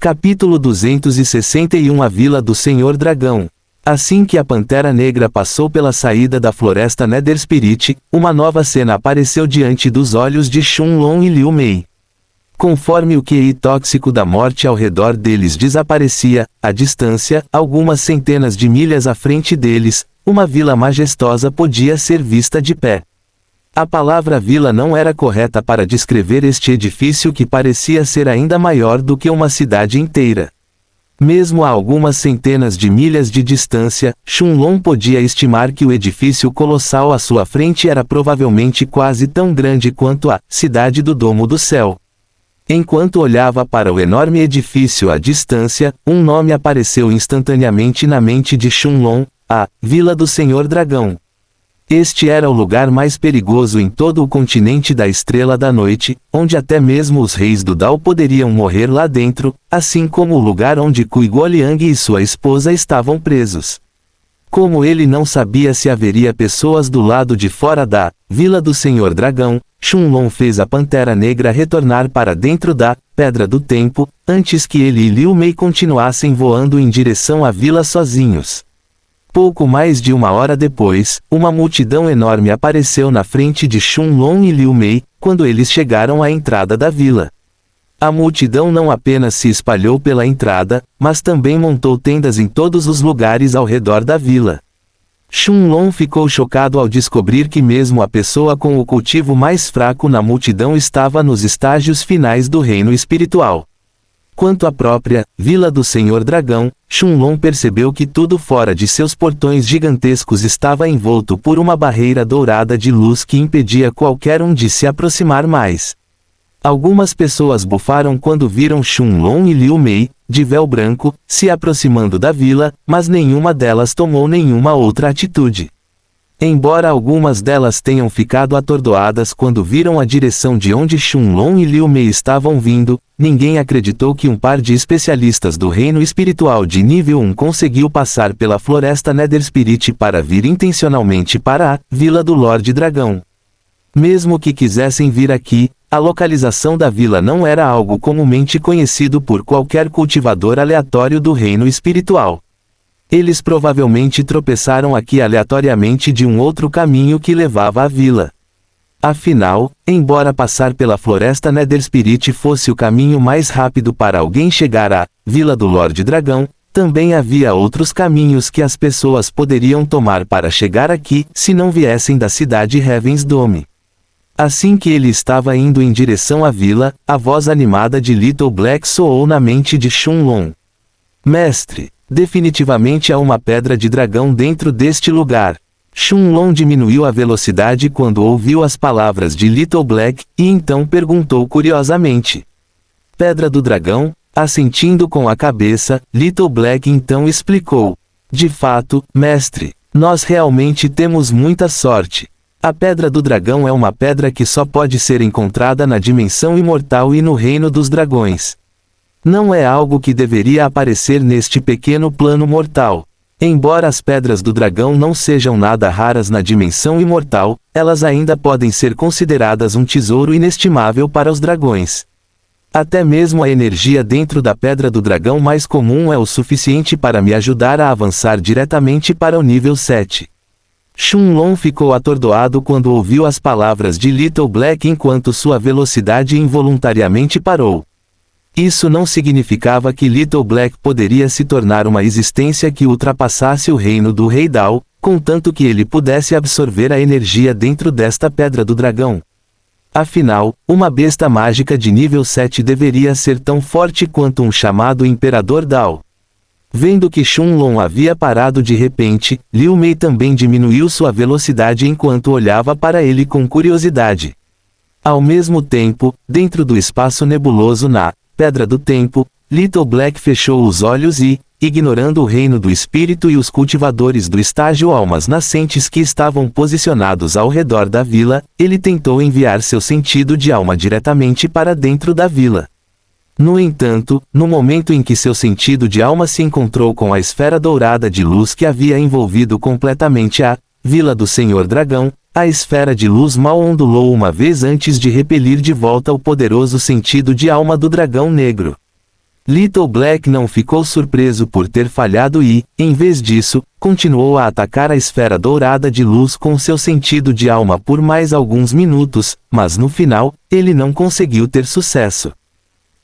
Capítulo 261 A Vila do Senhor Dragão. Assim que a Pantera Negra passou pela saída da floresta Netherspirit, uma nova cena apareceu diante dos olhos de Shun-Long e Liu Mei. Conforme o QI tóxico da morte ao redor deles desaparecia, à distância, algumas centenas de milhas à frente deles, uma vila majestosa podia ser vista de pé. A palavra vila não era correta para descrever este edifício que parecia ser ainda maior do que uma cidade inteira. Mesmo a algumas centenas de milhas de distância, Shun-Long podia estimar que o edifício colossal à sua frente era provavelmente quase tão grande quanto a cidade do Domo do Céu. Enquanto olhava para o enorme edifício à distância, um nome apareceu instantaneamente na mente de Shun-Long: a Vila do Senhor Dragão. Este era o lugar mais perigoso em todo o continente da Estrela da Noite, onde até mesmo os reis do Dao poderiam morrer lá dentro, assim como o lugar onde Cui Guoliang e sua esposa estavam presos. Como ele não sabia se haveria pessoas do lado de fora da Vila do Senhor Dragão, Shun-Long fez a Pantera Negra retornar para dentro da Pedra do Tempo, antes que ele e Liu Mei continuassem voando em direção à vila sozinhos. Pouco mais de uma hora depois, uma multidão enorme apareceu na frente de Shun-Long e Liu Mei, quando eles chegaram à entrada da vila. A multidão não apenas se espalhou pela entrada, mas também montou tendas em todos os lugares ao redor da vila. Shun-Long ficou chocado ao descobrir que mesmo a pessoa com o cultivo mais fraco na multidão estava nos estágios finais do reino espiritual. Quanto à própria Vila do Senhor Dragão, Shun-Long percebeu que tudo fora de seus portões gigantescos estava envolto por uma barreira dourada de luz que impedia qualquer um de se aproximar mais. Algumas pessoas bufaram quando viram Shun-Long e Liu Mei, de véu branco, se aproximando da vila, mas nenhuma delas tomou nenhuma outra atitude. Embora algumas delas tenham ficado atordoadas quando viram a direção de onde Shun-Long e Liu Mei estavam vindo, ninguém acreditou que um par de especialistas do reino espiritual de nível 1 conseguiu passar pela floresta Netherspirit para vir intencionalmente para a Vila do Lorde Dragão. Mesmo que quisessem vir aqui, a localização da vila não era algo comumente conhecido por qualquer cultivador aleatório do reino espiritual. Eles provavelmente tropeçaram aqui aleatoriamente de um outro caminho que levava à vila. Afinal, embora passar pela floresta Netherspirit fosse o caminho mais rápido para alguém chegar à Vila do Lorde Dragão, também havia outros caminhos que as pessoas poderiam tomar para chegar aqui, se não viessem da cidade Heaven's Dome. Assim que ele estava indo em direção à vila, a voz animada de Little Black soou na mente de Shun-Long. Mestre, definitivamente há uma pedra de dragão dentro deste lugar. Shun-Long diminuiu a velocidade quando ouviu as palavras de Little Black, e então perguntou curiosamente: Pedra do Dragão? Assentindo com a cabeça, Little Black então explicou: De fato, mestre, nós realmente temos muita sorte. A Pedra do Dragão é uma pedra que só pode ser encontrada na dimensão imortal e no reino dos dragões. Não é algo que deveria aparecer neste pequeno plano mortal. Embora as pedras do dragão não sejam nada raras na dimensão imortal, elas ainda podem ser consideradas um tesouro inestimável para os dragões. Até mesmo a energia dentro da pedra do dragão mais comum é o suficiente para me ajudar a avançar diretamente para o nível 7. Shun-Long ficou atordoado quando ouviu as palavras de Little Black enquanto sua velocidade involuntariamente parou. Isso não significava que Little Black poderia se tornar uma existência que ultrapassasse o reino do Rei Dao, contanto que ele pudesse absorver a energia dentro desta Pedra do Dragão. Afinal, uma besta mágica de nível 7 deveria ser tão forte quanto um chamado Imperador Dao. Vendo que Shun-Long havia parado de repente, Liu Mei também diminuiu sua velocidade enquanto olhava para ele com curiosidade. Ao mesmo tempo, dentro do espaço nebuloso na Pedra do Tempo, Little Black fechou os olhos e, ignorando o reino do espírito e os cultivadores do estágio almas nascentes que estavam posicionados ao redor da vila, ele tentou enviar seu sentido de alma diretamente para dentro da vila. No entanto, no momento em que seu sentido de alma se encontrou com a esfera dourada de luz que havia envolvido completamente a Vila do Senhor Dragão, a esfera de luz mal ondulou uma vez antes de repelir de volta o poderoso sentido de alma do dragão negro. Little Black não ficou surpreso por ter falhado e, em vez disso, continuou a atacar a esfera dourada de luz com seu sentido de alma por mais alguns minutos, mas no final, ele não conseguiu ter sucesso.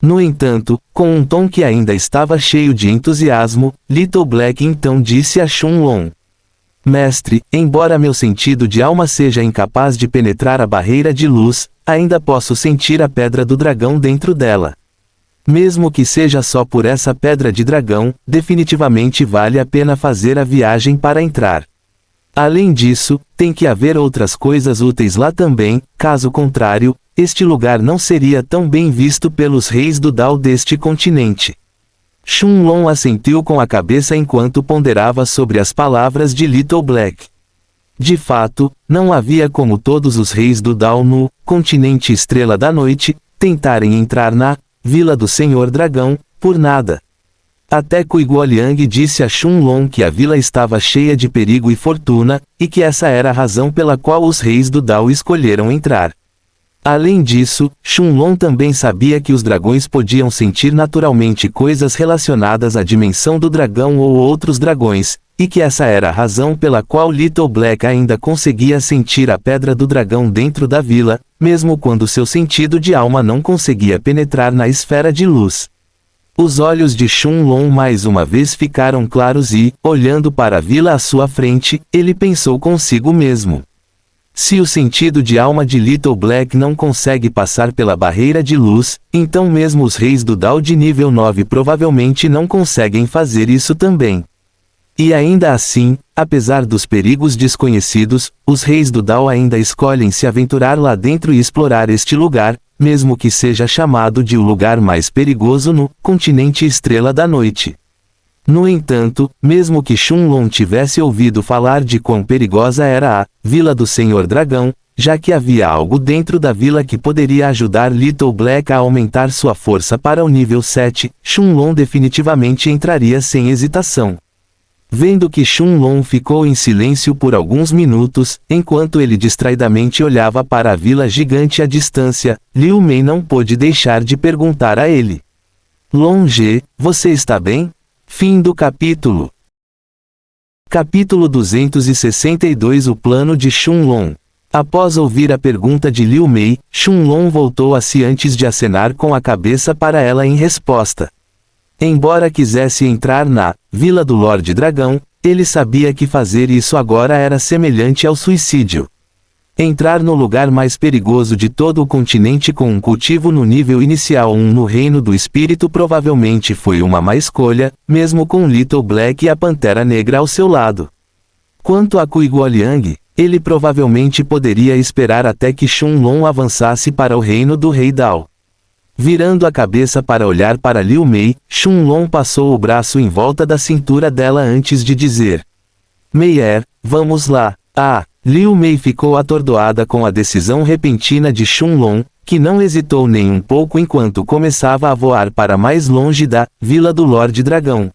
No entanto, com um tom que ainda estava cheio de entusiasmo, Little Black então disse a Shunlong: Mestre, embora meu sentido de alma seja incapaz de penetrar a barreira de luz, ainda posso sentir a pedra do dragão dentro dela. Mesmo que seja só por essa pedra de dragão, definitivamente vale a pena fazer a viagem para entrar. Além disso, tem que haver outras coisas úteis lá também, caso contrário, este lugar não seria tão bem visto pelos reis do Dao deste continente. Shunlong assentiu com a cabeça enquanto ponderava sobre as palavras de Little Black. De fato, não havia como todos os reis do Dao no continente Estrela da Noite tentarem entrar na Vila do Senhor Dragão, por nada. Até Kuiguoliang disse a Shunlong que a vila estava cheia de perigo e fortuna, e que essa era a razão pela qual os reis do Dao escolheram entrar. Além disso, Shunlong também sabia que os dragões podiam sentir naturalmente coisas relacionadas à dimensão do dragão ou outros dragões, e que essa era a razão pela qual Little Black ainda conseguia sentir a pedra do dragão dentro da vila, mesmo quando seu sentido de alma não conseguia penetrar na esfera de luz. Os olhos de Shunlong mais uma vez ficaram claros e, olhando para a vila à sua frente, ele pensou consigo mesmo: se o sentido de alma de Little Black não consegue passar pela barreira de luz, então mesmo os reis do Dao de nível 9 provavelmente não conseguem fazer isso também. E ainda assim, apesar dos perigos desconhecidos, os reis do Dao ainda escolhem se aventurar lá dentro e explorar este lugar, mesmo que seja chamado de o lugar mais perigoso no continente Estrela da Noite. No entanto, mesmo que Shunlong tivesse ouvido falar de quão perigosa era a Vila do Senhor Dragão, já que havia algo dentro da vila que poderia ajudar Little Black a aumentar sua força para o nível 7, Shunlong definitivamente entraria sem hesitação. Vendo que Shunlong ficou em silêncio por alguns minutos, enquanto ele distraidamente olhava para a vila gigante à distância, Liu Mei não pôde deixar de perguntar a ele: Longe, você está bem? Fim do capítulo. Capítulo 262 O plano de Shunlong. Após ouvir a pergunta de Liu Mei, Shunlong voltou a si antes de acenar com a cabeça para ela em resposta. Embora quisesse entrar na Vila do Lorde Dragão, ele sabia que fazer isso agora era semelhante ao suicídio. Entrar no lugar mais perigoso de todo o continente com um cultivo no nível inicial 1 no Reino do Espírito provavelmente foi uma má escolha, mesmo com Little Black e a Pantera Negra ao seu lado. Quanto a Kuiguoliang, ele provavelmente poderia esperar até que Shunlong avançasse para o reino do Rei Dao. Virando a cabeça para olhar para Liu Mei, Shunlong passou o braço em volta da cintura dela antes de dizer: Meier, vamos lá. Liu Mei ficou atordoada com a decisão repentina de Shunlong, que não hesitou nem um pouco enquanto começava a voar para mais longe da Vila do Lorde Dragão.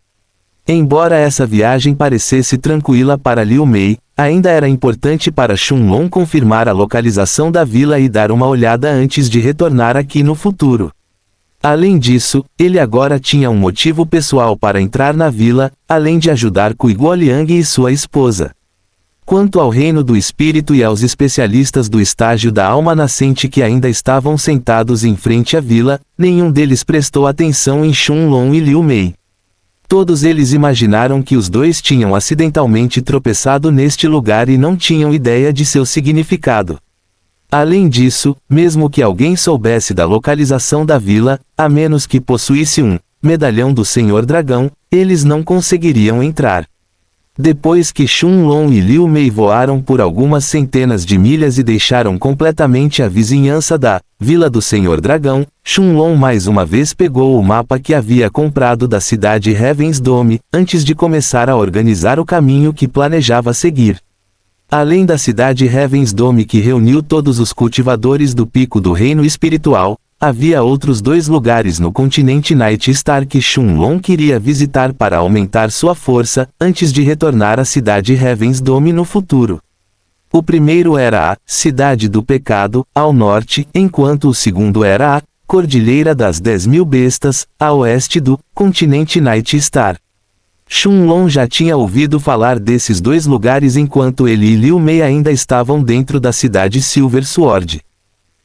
Embora essa viagem parecesse tranquila para Liu Mei, ainda era importante para Shunlong confirmar a localização da vila e dar uma olhada antes de retornar aqui no futuro. Além disso, ele agora tinha um motivo pessoal para entrar na vila, além de ajudar Kuiguoliang e sua esposa. Quanto ao reino do espírito e aos especialistas do estágio da alma nascente que ainda estavam sentados em frente à vila, nenhum deles prestou atenção em Shunlong e Liu Mei. Todos eles imaginaram que os dois tinham acidentalmente tropeçado neste lugar e não tinham ideia de seu significado. Além disso, mesmo que alguém soubesse da localização da vila, a menos que possuísse um medalhão do Senhor Dragão, eles não conseguiriam entrar. Depois que Shunlong e Liu Mei voaram por algumas centenas de milhas e deixaram completamente a vizinhança da Vila do Senhor Dragão, Shunlong mais uma vez pegou o mapa que havia comprado da cidade Heaven's Dome, antes de começar a organizar o caminho que planejava seguir. Além da cidade Heaven's Dome que reuniu todos os cultivadores do pico do reino espiritual, havia outros 2 lugares no continente Night Star que Shunlong queria visitar para aumentar sua força, antes de retornar à cidade Heaven's Dome no futuro. O primeiro era a Cidade do Pecado, ao norte, enquanto o segundo era a Cordilheira das 10.000 Bestas, a oeste do continente Night Star. Shunlong já tinha ouvido falar desses dois lugares enquanto ele e Liu Mei ainda estavam dentro da cidade Silver Sword.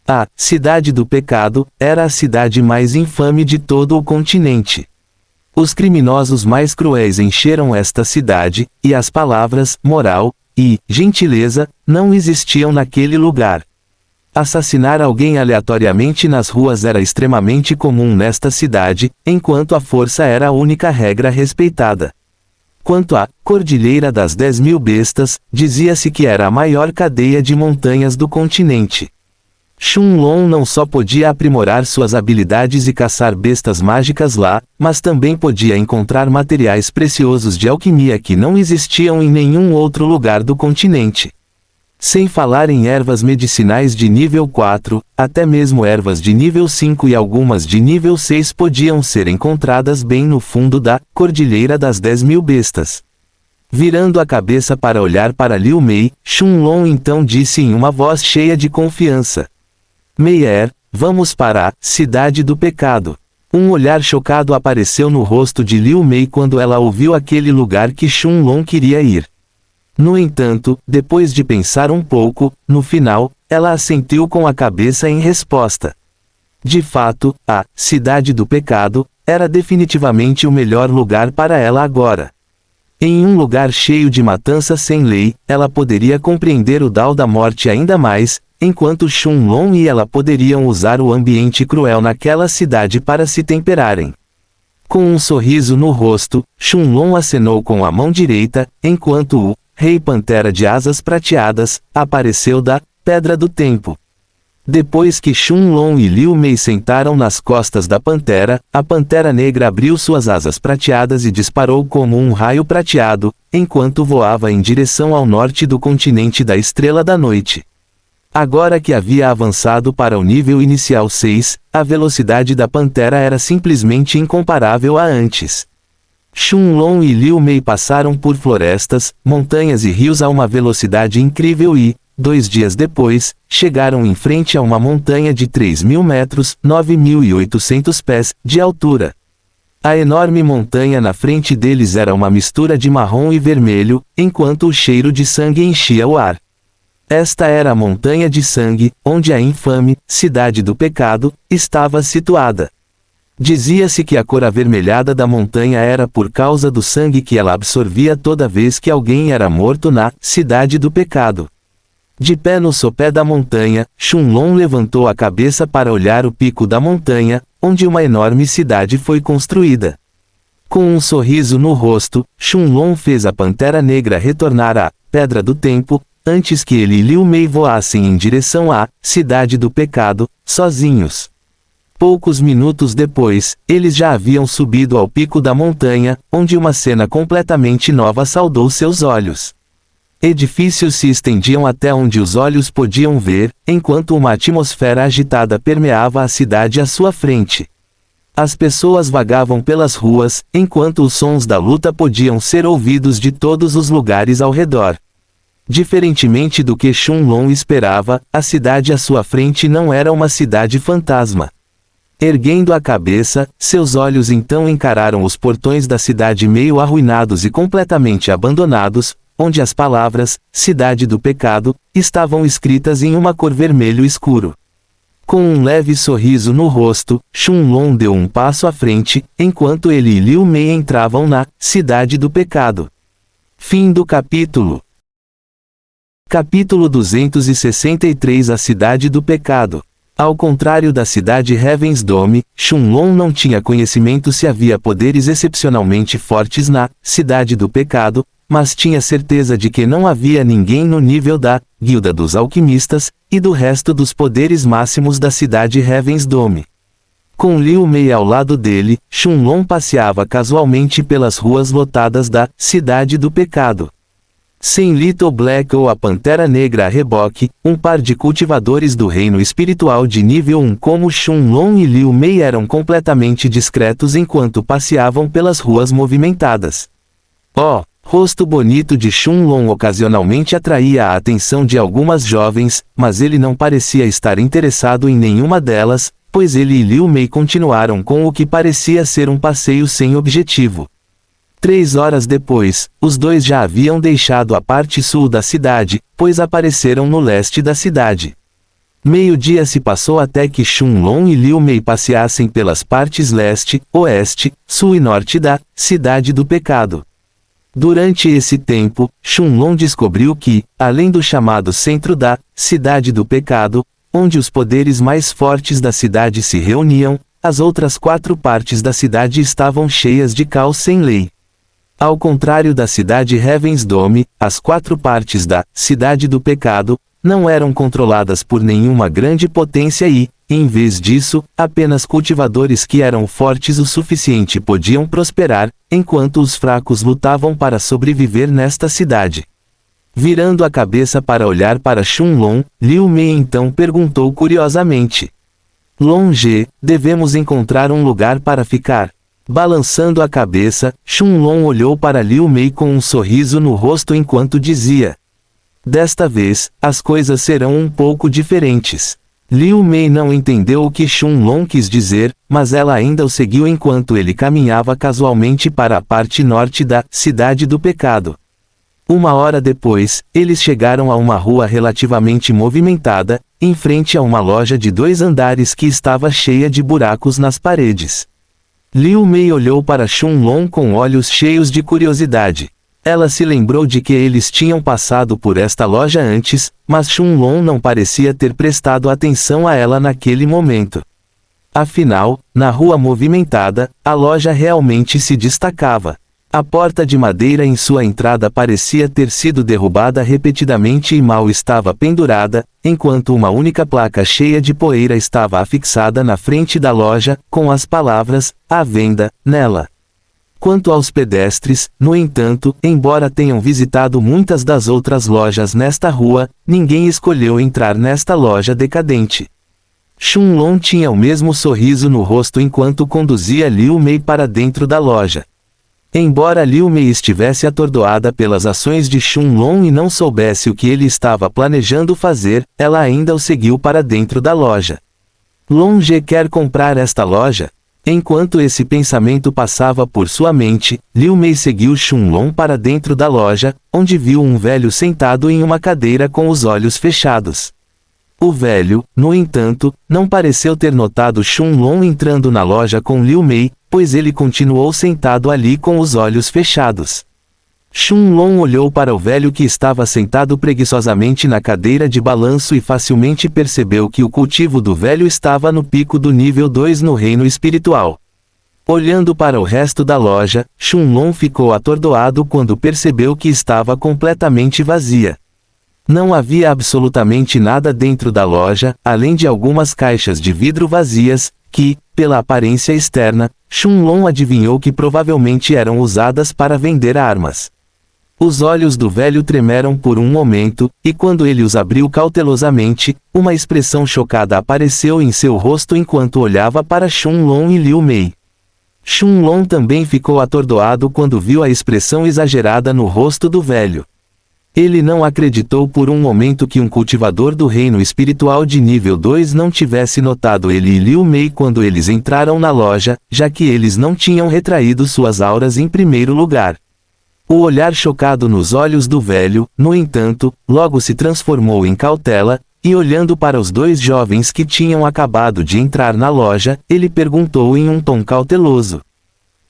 A Cidade do Pecado era a cidade mais infame de todo o continente. Os criminosos mais cruéis encheram esta cidade, e as palavras moral e gentileza não existiam naquele lugar. Assassinar alguém aleatoriamente nas ruas era extremamente comum nesta cidade, enquanto a força era a única regra respeitada. Quanto à Cordilheira das 10.000 Bestas, dizia-se que era a maior cadeia de montanhas do continente. Shunlong não só podia aprimorar suas habilidades e caçar bestas mágicas lá, mas também podia encontrar materiais preciosos de alquimia que não existiam em nenhum outro lugar do continente. Sem falar em ervas medicinais de nível 4, até mesmo ervas de nível 5 e algumas de nível 6 podiam ser encontradas bem no fundo da Cordilheira das 10.000 Bestas. Virando a cabeça para olhar para Liu Mei, Shunlong então disse em uma voz cheia de confiança: Meier, vamos para a Cidade do Pecado. Um olhar chocado apareceu no rosto de Liu Mei quando ela ouviu aquele lugar que Shunlong queria ir. No entanto, depois de pensar um pouco, no final, ela assentiu com a cabeça em resposta. De fato, a Cidade do Pecado era definitivamente o melhor lugar para ela agora. Em um lugar cheio de matança sem lei, ela poderia compreender o Dao da Morte ainda mais, enquanto Shunlong e ela poderiam usar o ambiente cruel naquela cidade para se temperarem. Com um sorriso no rosto, Shunlong acenou com a mão direita, enquanto o Rei Pantera de Asas Prateadas apareceu da Pedra do Tempo. Depois que Shunlong e Liu Mei sentaram nas costas da Pantera, a Pantera Negra abriu suas asas prateadas e disparou como um raio prateado, enquanto voava em direção ao norte do continente da Estrela da Noite. Agora que havia avançado para o nível inicial 6, a velocidade da Pantera era simplesmente incomparável a antes. Shunlong e Liu Mei passaram por florestas, montanhas e rios a uma velocidade incrível e, 2 dias depois, chegaram em frente a uma montanha de 3.000 metros, 9.800 pés, de altura. A enorme montanha na frente deles era uma mistura de marrom e vermelho, enquanto o cheiro de sangue enchia o ar. Esta era a Montanha de Sangue, onde a infame Cidade do Pecado estava situada. Dizia-se que a cor avermelhada da montanha era por causa do sangue que ela absorvia toda vez que alguém era morto na Cidade do Pecado. De pé no sopé da montanha, Shunlong levantou a cabeça para olhar o pico da montanha, onde uma enorme cidade foi construída. Com um sorriso no rosto, Shunlong fez a Pantera Negra retornar à Pedra do Tempo, antes que ele e Liu Mei voassem em direção à Cidade do Pecado, sozinhos. Poucos minutos depois, eles já haviam subido ao pico da montanha, onde uma cena completamente nova saudou seus olhos. Edifícios se estendiam até onde os olhos podiam ver, enquanto uma atmosfera agitada permeava a cidade à sua frente. As pessoas vagavam pelas ruas, enquanto os sons da luta podiam ser ouvidos de todos os lugares ao redor. Diferentemente do que Shunlong esperava, a cidade à sua frente não era uma cidade fantasma. Erguendo a cabeça, seus olhos então encararam os portões da cidade meio arruinados e completamente abandonados, onde as palavras, Cidade do Pecado, estavam escritas em uma cor vermelho escuro. Com um leve sorriso no rosto, Shunlong deu um passo à frente, enquanto ele e Liu Mei entravam na Cidade do Pecado. Fim do capítulo. Capítulo 263 A Cidade do Pecado. Ao contrário da cidade Heaven's Dome, Shunlong não tinha conhecimento se havia poderes excepcionalmente fortes na Cidade do Pecado, mas tinha certeza de que não havia ninguém no nível da Guilda dos Alquimistas, e do resto dos poderes máximos da cidade Heaven's Dome. Com Liu Mei ao lado dele, Shunlong passeava casualmente pelas ruas lotadas da Cidade do Pecado. Sem Little Black ou a Pantera Negra a reboque, um par de cultivadores do reino espiritual de nível 1 como Shunlong e Liu Mei eram completamente discretos enquanto passeavam pelas ruas movimentadas. Rosto bonito de Shunlong ocasionalmente atraía a atenção de algumas jovens, mas ele não parecia estar interessado em nenhuma delas, pois ele e Liu Mei continuaram com o que parecia ser um passeio sem objetivo. 3 horas depois, os dois já haviam deixado a parte sul da cidade, pois apareceram no leste da cidade. Meio-dia se passou até que Shunlong e Liu Mei passeassem pelas partes leste, oeste, sul e norte da Cidade do Pecado. Durante esse tempo, Shunlong descobriu que, além do chamado centro da Cidade do Pecado, onde os poderes mais fortes da cidade se reuniam, as outras 4 partes da cidade estavam cheias de caos sem lei. Ao contrário da cidade Heaven's Dome, as 4 partes da Cidade do Pecado não eram controladas por nenhuma grande potência e, em vez disso, apenas cultivadores que eram fortes o suficiente podiam prosperar, enquanto os fracos lutavam para sobreviver nesta cidade. Virando a cabeça para olhar para Shunlong, Liu Mei então perguntou curiosamente: Longe, devemos encontrar um lugar para ficar. Balançando a cabeça, Shunlong olhou para Liu Mei com um sorriso no rosto enquanto dizia: Desta vez, as coisas serão um pouco diferentes. Liu Mei não entendeu o que Shunlong quis dizer, mas ela ainda o seguiu enquanto ele caminhava casualmente para a parte norte da Cidade do Pecado. 1 hora depois, eles chegaram a uma rua relativamente movimentada, em frente a uma loja de 2 andares que estava cheia de buracos nas paredes. Liu Mei olhou para Shunlong com olhos cheios de curiosidade. Ela se lembrou de que eles tinham passado por esta loja antes, mas Shunlong não parecia ter prestado atenção a ela naquele momento. Afinal, na rua movimentada, a loja realmente se destacava. A porta de madeira em sua entrada parecia ter sido derrubada repetidamente e mal estava pendurada, enquanto uma única placa cheia de poeira estava afixada na frente da loja, com as palavras, à venda, nela. Quanto aos pedestres, no entanto, embora tenham visitado muitas das outras lojas nesta rua, ninguém escolheu entrar nesta loja decadente. Shunlong tinha o mesmo sorriso no rosto enquanto conduzia Liu Mei para dentro da loja. Embora Liu Mei estivesse atordoada pelas ações de Shunlong e não soubesse o que ele estava planejando fazer, ela ainda o seguiu para dentro da loja. Longe quer comprar esta loja? Enquanto esse pensamento passava por sua mente, Liu Mei seguiu Shunlong para dentro da loja, onde viu um velho sentado em uma cadeira com os olhos fechados. O velho, no entanto, não pareceu ter notado Shunlong entrando na loja com Liu Mei, pois ele continuou sentado ali com os olhos fechados. Shunlong olhou para o velho que estava sentado preguiçosamente na cadeira de balanço e facilmente percebeu que o cultivo do velho estava no pico do nível 2 no reino espiritual. Olhando para o resto da loja, Shunlong ficou atordoado quando percebeu que estava completamente vazia. Não havia absolutamente nada dentro da loja, além de algumas caixas de vidro vazias, que, pela aparência externa, Shunlong adivinhou que provavelmente eram usadas para vender armas. Os olhos do velho tremeram por um momento, e quando ele os abriu cautelosamente, uma expressão chocada apareceu em seu rosto enquanto olhava para Shunlong e Liu Mei. Shunlong também ficou atordoado quando viu a expressão exagerada no rosto do velho. Ele não acreditou por um momento que um cultivador do reino espiritual de nível 2 não tivesse notado ele e Liu Mei quando eles entraram na loja, já que eles não tinham retraído suas auras em primeiro lugar. O olhar chocado nos olhos do velho, no entanto, logo se transformou em cautela, e olhando para os 2 jovens que tinham acabado de entrar na loja, ele perguntou em um tom cauteloso: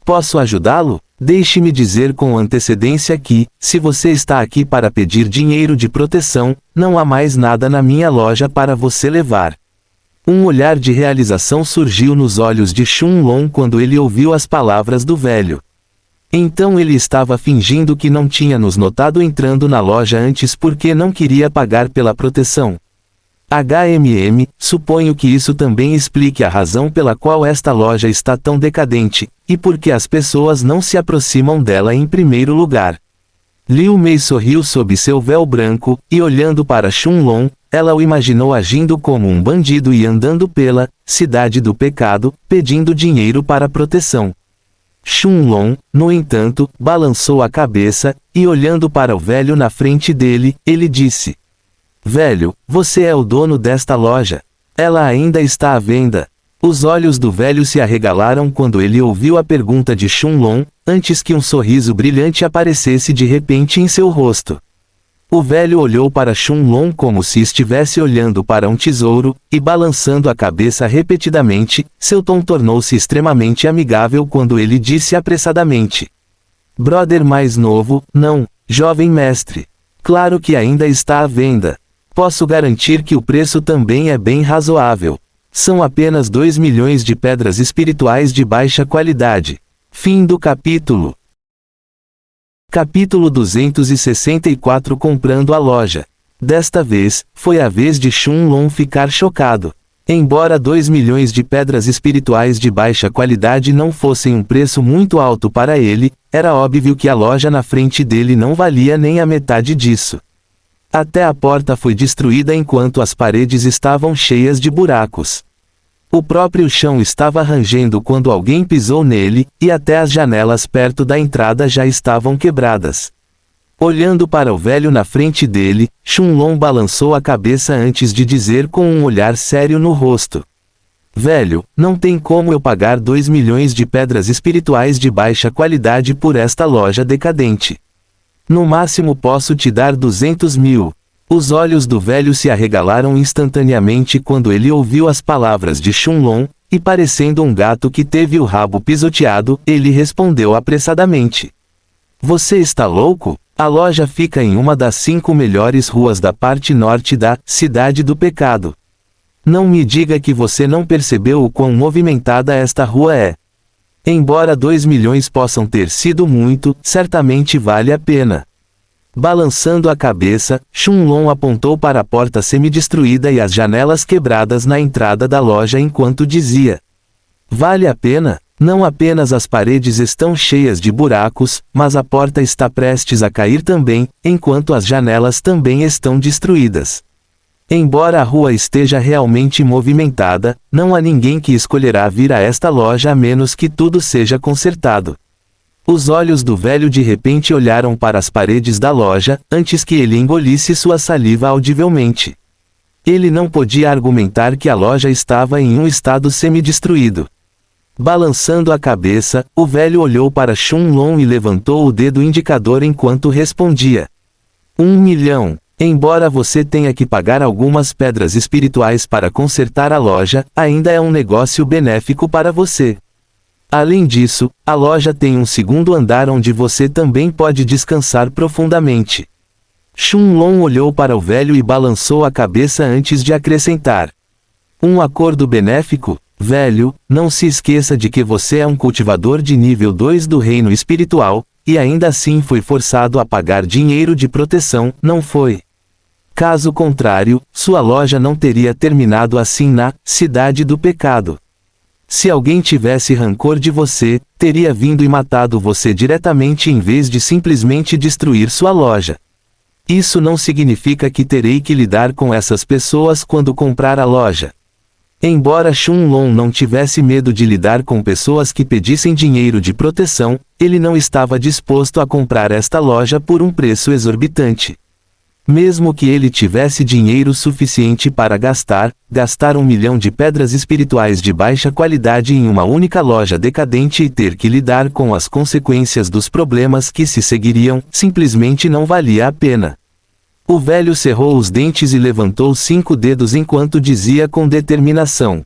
Posso ajudá-lo? Deixe-me dizer com antecedência que, se você está aqui para pedir dinheiro de proteção, não há mais nada na minha loja para você levar. Um olhar de realização surgiu nos olhos de Shunlong quando ele ouviu as palavras do velho. Então ele estava fingindo que não tinha nos notado entrando na loja antes porque não queria pagar pela proteção. Suponho que isso também explique a razão pela qual esta loja está tão decadente, e por que as pessoas não se aproximam dela em primeiro lugar. Liu Mei sorriu sob seu véu branco, e olhando para Shunlong, ela o imaginou agindo como um bandido e andando pela Cidade do Pecado, pedindo dinheiro para proteção. Shunlong, no entanto, balançou a cabeça, e olhando para o velho na frente dele, ele disse: Velho, você é o dono desta loja. Ela ainda está à venda. Os olhos do velho se arregalaram quando ele ouviu a pergunta de Shunlong, antes que um sorriso brilhante aparecesse de repente em seu rosto. O velho olhou para Shunlong como se estivesse olhando para um tesouro, e balançando a cabeça repetidamente, seu tom tornou-se extremamente amigável quando ele disse apressadamente: "Brother mais novo, não, jovem mestre. Claro que ainda está à venda. Posso garantir que o preço também é bem razoável. São apenas 2 milhões de pedras espirituais de baixa qualidade." Fim do capítulo. Capítulo 264 Comprando a loja. Desta vez, foi a vez de Shunlong ficar chocado. Embora 2 milhões de pedras espirituais de baixa qualidade não fossem um preço muito alto para ele, era óbvio que a loja na frente dele não valia nem a metade disso. Até a porta foi destruída enquanto as paredes estavam cheias de buracos. O próprio chão estava rangendo quando alguém pisou nele, e até as janelas perto da entrada já estavam quebradas. Olhando para o velho na frente dele, Shunlong balançou a cabeça antes de dizer com um olhar sério no rosto: "Velho, não tem como eu pagar 2 milhões de pedras espirituais de baixa qualidade por esta loja decadente. No máximo posso te dar 200 mil. Os olhos do velho se arregalaram instantaneamente quando ele ouviu as palavras de Shunlong, e parecendo um gato que teve o rabo pisoteado, ele respondeu apressadamente: "Você está louco? A loja fica em uma das 5 melhores ruas da parte norte da Cidade do Pecado. Não me diga que você não percebeu o quão movimentada esta rua é. Embora 2 milhões possam ter sido muito, certamente vale a pena." Balançando a cabeça, Shunlong apontou para a porta semidestruída e as janelas quebradas na entrada da loja enquanto dizia: "Vale a pena? Não apenas as paredes estão cheias de buracos, mas a porta está prestes a cair também, enquanto as janelas também estão destruídas. Embora a rua esteja realmente movimentada, não há ninguém que escolherá vir a esta loja a menos que tudo seja consertado." Os olhos do velho de repente olharam para as paredes da loja, antes que ele engolisse sua saliva audivelmente. Ele não podia argumentar que a loja estava em um estado semidestruído. Balançando a cabeça, o velho olhou para Shunlong e levantou o dedo indicador enquanto respondia: 1 milhão. Embora você tenha que pagar algumas pedras espirituais para consertar a loja, ainda é um negócio benéfico para você. Além disso, a loja tem um segundo andar onde você também pode descansar profundamente. Shunlong olhou para o velho e balançou a cabeça antes de acrescentar: "Um acordo benéfico? Velho, não se esqueça de que você é um cultivador de nível 2 do reino espiritual, e ainda assim foi forçado a pagar dinheiro de proteção, não foi? Caso contrário, sua loja não teria terminado assim na Cidade do Pecado. Se alguém tivesse rancor de você, teria vindo e matado você diretamente em vez de simplesmente destruir sua loja. Isso não significa que terei que lidar com essas pessoas quando comprar a loja." Embora Shunlong não tivesse medo de lidar com pessoas que pedissem dinheiro de proteção, ele não estava disposto a comprar esta loja por um preço exorbitante. Mesmo que ele tivesse dinheiro suficiente para gastar 1 milhão de pedras espirituais de baixa qualidade em uma única loja decadente e ter que lidar com as consequências dos problemas que se seguiriam, simplesmente não valia a pena. O velho cerrou os dentes e levantou 5 dedos enquanto dizia com determinação: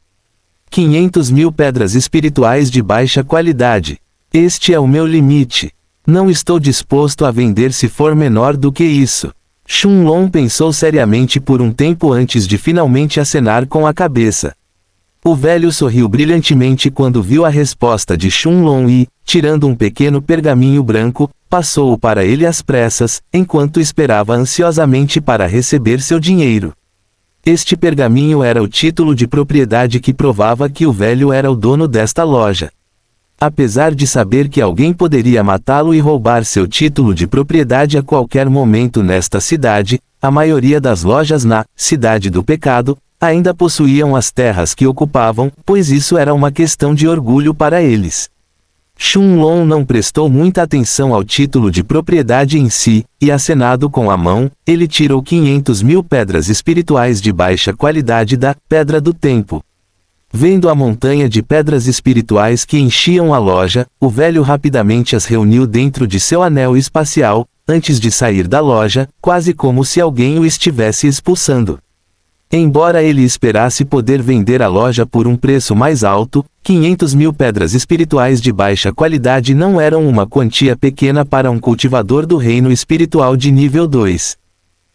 500 mil pedras espirituais de baixa qualidade. Este é o meu limite. Não estou disposto a vender se for menor do que isso. Shunlong pensou seriamente por um tempo antes de finalmente acenar com a cabeça. O velho sorriu brilhantemente quando viu a resposta de Shunlong e, tirando um pequeno pergaminho branco, passou-o para ele às pressas, enquanto esperava ansiosamente para receber seu dinheiro. Este pergaminho era o título de propriedade que provava que o velho era o dono desta loja. Apesar de saber que alguém poderia matá-lo e roubar seu título de propriedade a qualquer momento nesta cidade, a maioria das lojas na Cidade do Pecado ainda possuíam as terras que ocupavam, pois isso era uma questão de orgulho para eles. Shunlong não prestou muita atenção ao título de propriedade em si, e acenado com a mão, ele tirou 500 mil pedras espirituais de baixa qualidade da Pedra do Tempo. Vendo a montanha de pedras espirituais que enchiam a loja, o velho rapidamente as reuniu dentro de seu anel espacial, antes de sair da loja, quase como se alguém o estivesse expulsando. Embora ele esperasse poder vender a loja por um preço mais alto, 500.000 pedras espirituais de baixa qualidade não eram uma quantia pequena para um cultivador do reino espiritual de nível 2.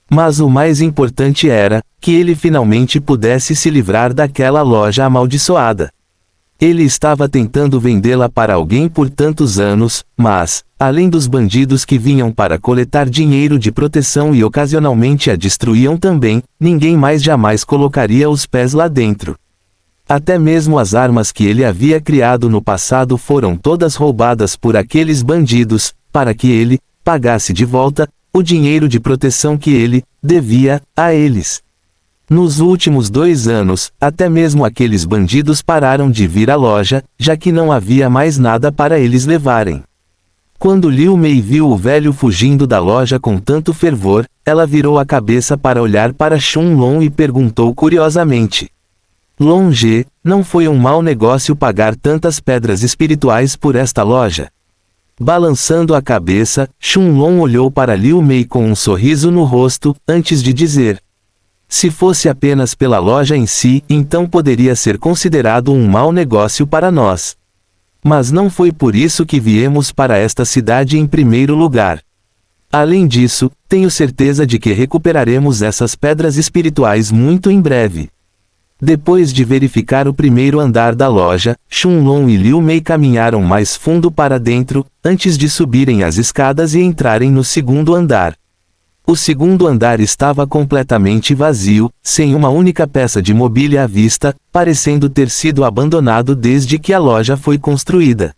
Mas o mais importante era, que ele finalmente pudesse se livrar daquela loja amaldiçoada. Ele estava tentando vendê-la para alguém por tantos anos, mas, além dos bandidos que vinham para coletar dinheiro de proteção e ocasionalmente a destruíam também, ninguém mais jamais colocaria os pés lá dentro. Até mesmo as armas que ele havia criado no passado foram todas roubadas por aqueles bandidos, para que ele pagasse de volta o dinheiro de proteção que ele devia a eles. Nos últimos 2 anos, até mesmo aqueles bandidos pararam de vir à loja, já que não havia mais nada para eles levarem. Quando Liu Mei viu o velho fugindo da loja com tanto fervor, ela virou a cabeça para olhar para Shun Long e perguntou curiosamente: Longe, não foi um mau negócio pagar tantas pedras espirituais por esta loja? Balançando a cabeça, Shun Long olhou para Liu Mei com um sorriso no rosto, antes de dizer: se fosse apenas pela loja em si, então poderia ser considerado um mau negócio para nós. Mas não foi por isso que viemos para esta cidade em primeiro lugar. Além disso, tenho certeza de que recuperaremos essas pedras espirituais muito em breve. Depois de verificar o primeiro andar da loja, Shun Long e Liu Mei caminharam mais fundo para dentro, antes de subirem as escadas e entrarem no segundo andar. O segundo andar estava completamente vazio, sem uma única peça de mobília à vista, parecendo ter sido abandonado desde que a loja foi construída.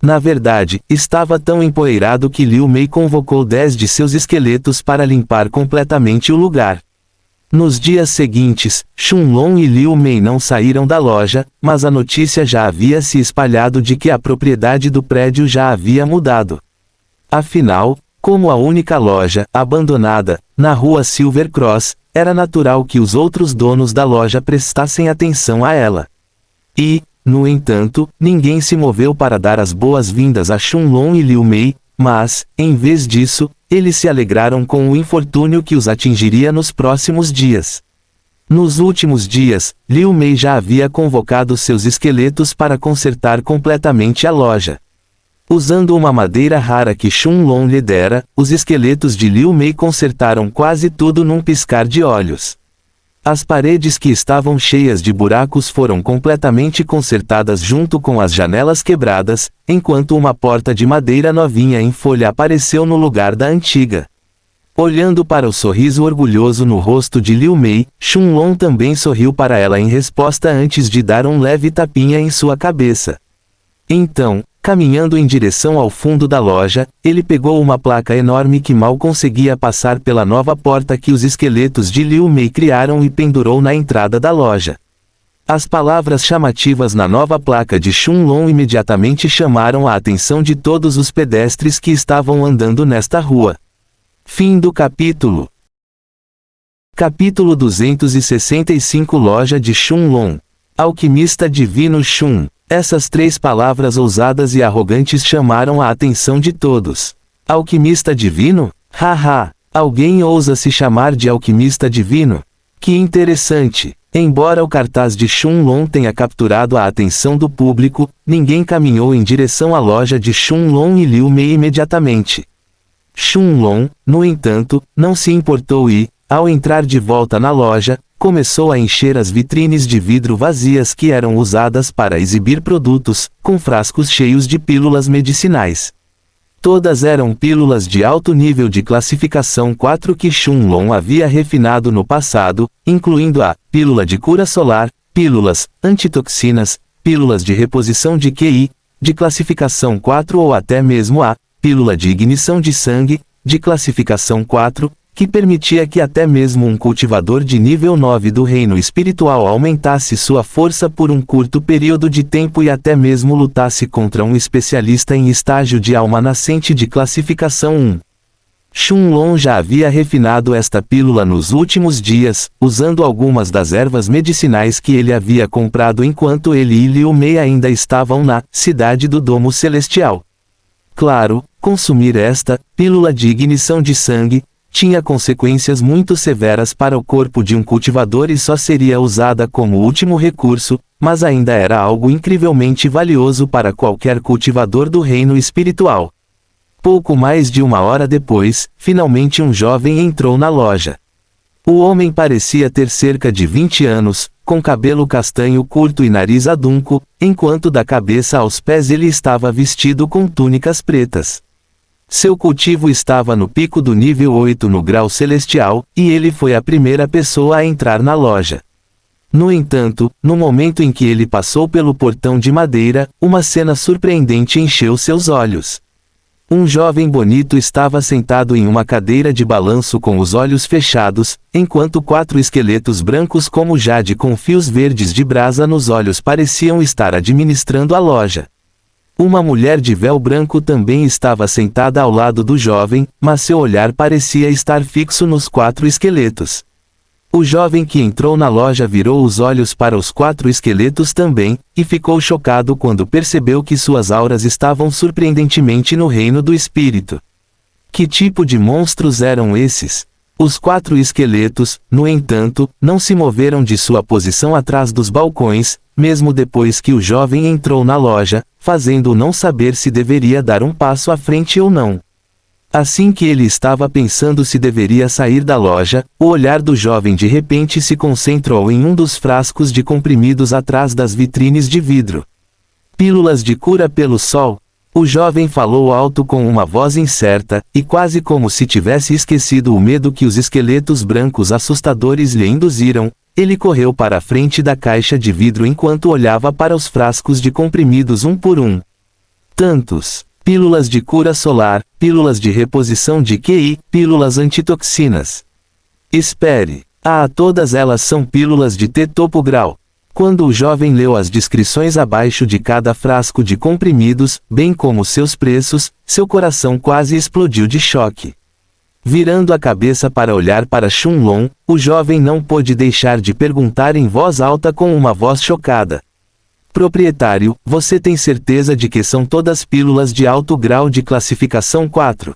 Na verdade, estava tão empoeirado que Liu Mei convocou 10 de seus esqueletos para limpar completamente o lugar. Nos dias seguintes, Shun Long e Liu Mei não saíram da loja, mas a notícia já havia se espalhado de que a propriedade do prédio já havia mudado. Afinal, como a única loja abandonada na rua Silver Cross, era natural que os outros donos da loja prestassem atenção a ela. E, no entanto, ninguém se moveu para dar as boas-vindas a Shun Long e Liu Mei, mas, em vez disso, eles se alegraram com o infortúnio que os atingiria nos próximos dias. Nos últimos dias, Liu Mei já havia convocado seus esqueletos para consertar completamente a loja. Usando uma madeira rara que Shun Long lhe dera, os esqueletos de Liu Mei consertaram quase tudo num piscar de olhos. As paredes que estavam cheias de buracos foram completamente consertadas junto com as janelas quebradas, enquanto uma porta de madeira novinha em folha apareceu no lugar da antiga. Olhando para o sorriso orgulhoso no rosto de Liu Mei, Shun Long também sorriu para ela em resposta antes de dar um leve tapinha em sua cabeça. Então, caminhando em direção ao fundo da loja, ele pegou uma placa enorme que mal conseguia passar pela nova porta que os esqueletos de Liu Mei criaram e pendurou na entrada da loja. As palavras chamativas na nova placa de Shun Long imediatamente chamaram a atenção de todos os pedestres que estavam andando nesta rua. Fim do capítulo. Capítulo 265 Loja de Shun Long. Alquimista Divino Shun. Essas 3 palavras ousadas e arrogantes chamaram a atenção de todos. Alquimista divino? Haha! Alguém ousa se chamar de alquimista divino? Que interessante! Embora o cartaz de Shun Long tenha capturado a atenção do público, ninguém caminhou em direção à loja de Shun Long e Liu Mei imediatamente. Shun Long, no entanto, não se importou e, ao entrar de volta na loja, começou a encher as vitrines de vidro vazias que eram usadas para exibir produtos, com frascos cheios de pílulas medicinais. Todas eram pílulas de alto nível de classificação 4 que Shun Long havia refinado no passado, incluindo a pílula de cura solar, pílulas antitoxinas, pílulas de reposição de QI, de classificação 4 ou até mesmo a pílula de ignição de sangue, de classificação 4, que permitia que até mesmo um cultivador de nível 9 do reino espiritual aumentasse sua força por um curto período de tempo e até mesmo lutasse contra um especialista em estágio de alma nascente de classificação 1. Shunlong já havia refinado esta pílula nos últimos dias, usando algumas das ervas medicinais que ele havia comprado enquanto ele e Liu Mei ainda estavam na cidade do Domo Celestial. Claro, consumir esta pílula de ignição de sangue tinha consequências muito severas para o corpo de um cultivador e só seria usada como último recurso, mas ainda era algo incrivelmente valioso para qualquer cultivador do reino espiritual. Pouco mais de 1 hora depois, finalmente um jovem entrou na loja. O homem parecia ter cerca de 20 anos, com cabelo castanho curto e nariz adunco, enquanto da cabeça aos pés ele estava vestido com túnicas pretas. Seu cultivo estava no pico do nível 8 no grau celestial, e ele foi a primeira pessoa a entrar na loja. No entanto, no momento em que ele passou pelo portão de madeira, uma cena surpreendente encheu seus olhos. Um jovem bonito estava sentado em uma cadeira de balanço com os olhos fechados, enquanto 4 esqueletos brancos como jade com fios verdes de brasa nos olhos pareciam estar administrando a loja. Uma mulher de véu branco também estava sentada ao lado do jovem, mas seu olhar parecia estar fixo nos 4 esqueletos. O jovem que entrou na loja virou os olhos para os 4 esqueletos também, e ficou chocado quando percebeu que suas auras estavam surpreendentemente no reino do espírito. Que tipo de monstros eram esses? Os 4 esqueletos, no entanto, não se moveram de sua posição atrás dos balcões, mesmo depois que o jovem entrou na loja, fazendo-o não saber se deveria dar um passo à frente ou não. Assim que ele estava pensando se deveria sair da loja, o olhar do jovem de repente se concentrou em um dos frascos de comprimidos atrás das vitrines de vidro. Pílulas de cura pelo sol? O jovem falou alto com uma voz incerta, e quase como se tivesse esquecido o medo que os esqueletos brancos assustadores lhe induziram, ele correu para a frente da caixa de vidro enquanto olhava para os frascos de comprimidos um por um. Tantos! Pílulas de cura solar, pílulas de reposição de QI, pílulas antitoxinas. Espere! Todas elas são pílulas de T-topo grau. Quando o jovem leu as descrições abaixo de cada frasco de comprimidos, bem como seus preços, seu coração quase explodiu de choque. Virando a cabeça para olhar para Shunlong, o jovem não pôde deixar de perguntar em voz alta com uma voz chocada. Proprietário, você tem certeza de que são todas pílulas de alto grau de classificação 4?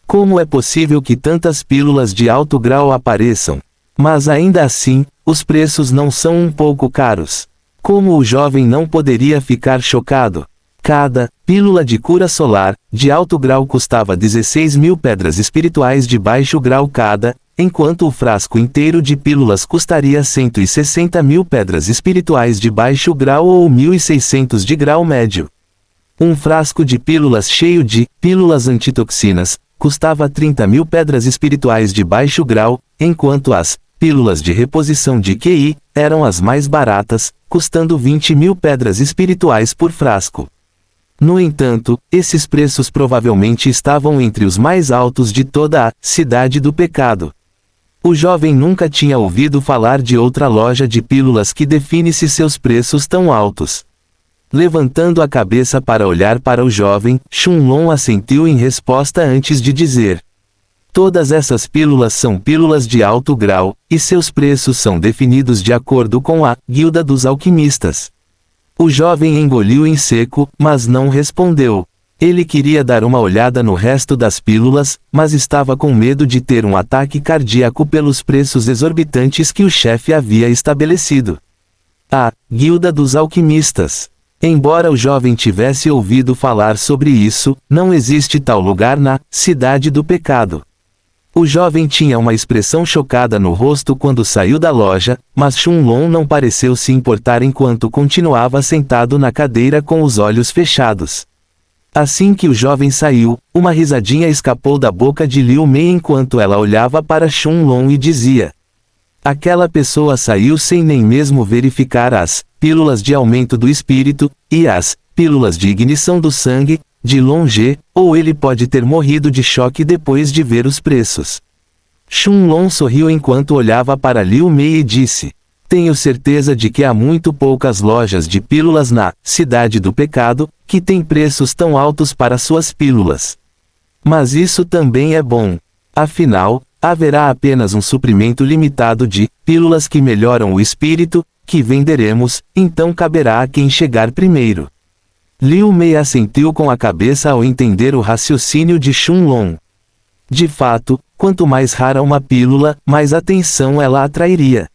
Como é possível que tantas pílulas de alto grau apareçam? Mas ainda assim, os preços não são um pouco caros. Como o jovem não poderia ficar chocado? Cada pílula de cura solar, de alto grau custava 16.000 pedras espirituais de baixo grau cada, enquanto o frasco inteiro de pílulas custaria 160.000 pedras espirituais de baixo grau ou 1.600 de grau médio. Um frasco de pílulas cheio de pílulas antitoxinas custava 30.000 pedras espirituais de baixo grau, enquanto as pílulas de reposição de QI eram as mais baratas, custando 20.000 pedras espirituais por frasco. No entanto, esses preços provavelmente estavam entre os mais altos de toda a cidade do pecado. O jovem nunca tinha ouvido falar de outra loja de pílulas que define-se seus preços tão altos. Levantando a cabeça para olhar para o jovem, Shunlong assentiu em resposta antes de dizer: todas essas pílulas são pílulas de alto grau, e seus preços são definidos de acordo com a Guilda dos Alquimistas. O jovem engoliu em seco, mas não respondeu. Ele queria dar uma olhada no resto das pílulas, mas estava com medo de ter um ataque cardíaco pelos preços exorbitantes que o chefe havia estabelecido. A Guilda dos Alquimistas. Embora o jovem tivesse ouvido falar sobre isso, não existe tal lugar na cidade do pecado. O jovem tinha uma expressão chocada no rosto quando saiu da loja, mas Shunlong não pareceu se importar enquanto continuava sentado na cadeira com os olhos fechados. Assim que o jovem saiu, uma risadinha escapou da boca de Liu Mei enquanto ela olhava para Shunlong e dizia: aquela pessoa saiu sem nem mesmo verificar as pílulas de aumento do espírito, e as pílulas de ignição do sangue, de longe, ou ele pode ter morrido de choque depois de ver os preços. Shunlong sorriu enquanto olhava para Liu Mei e disse: tenho certeza de que há muito poucas lojas de pílulas na cidade do pecado, que têm preços tão altos para suas pílulas. Mas isso também é bom. Afinal, haverá apenas um suprimento limitado de pílulas que melhoram o espírito, que venderemos, então caberá a quem chegar primeiro. Liu Mei assentiu com a cabeça ao entender o raciocínio de Shunlong. De fato, quanto mais rara uma pílula, mais atenção ela atrairia.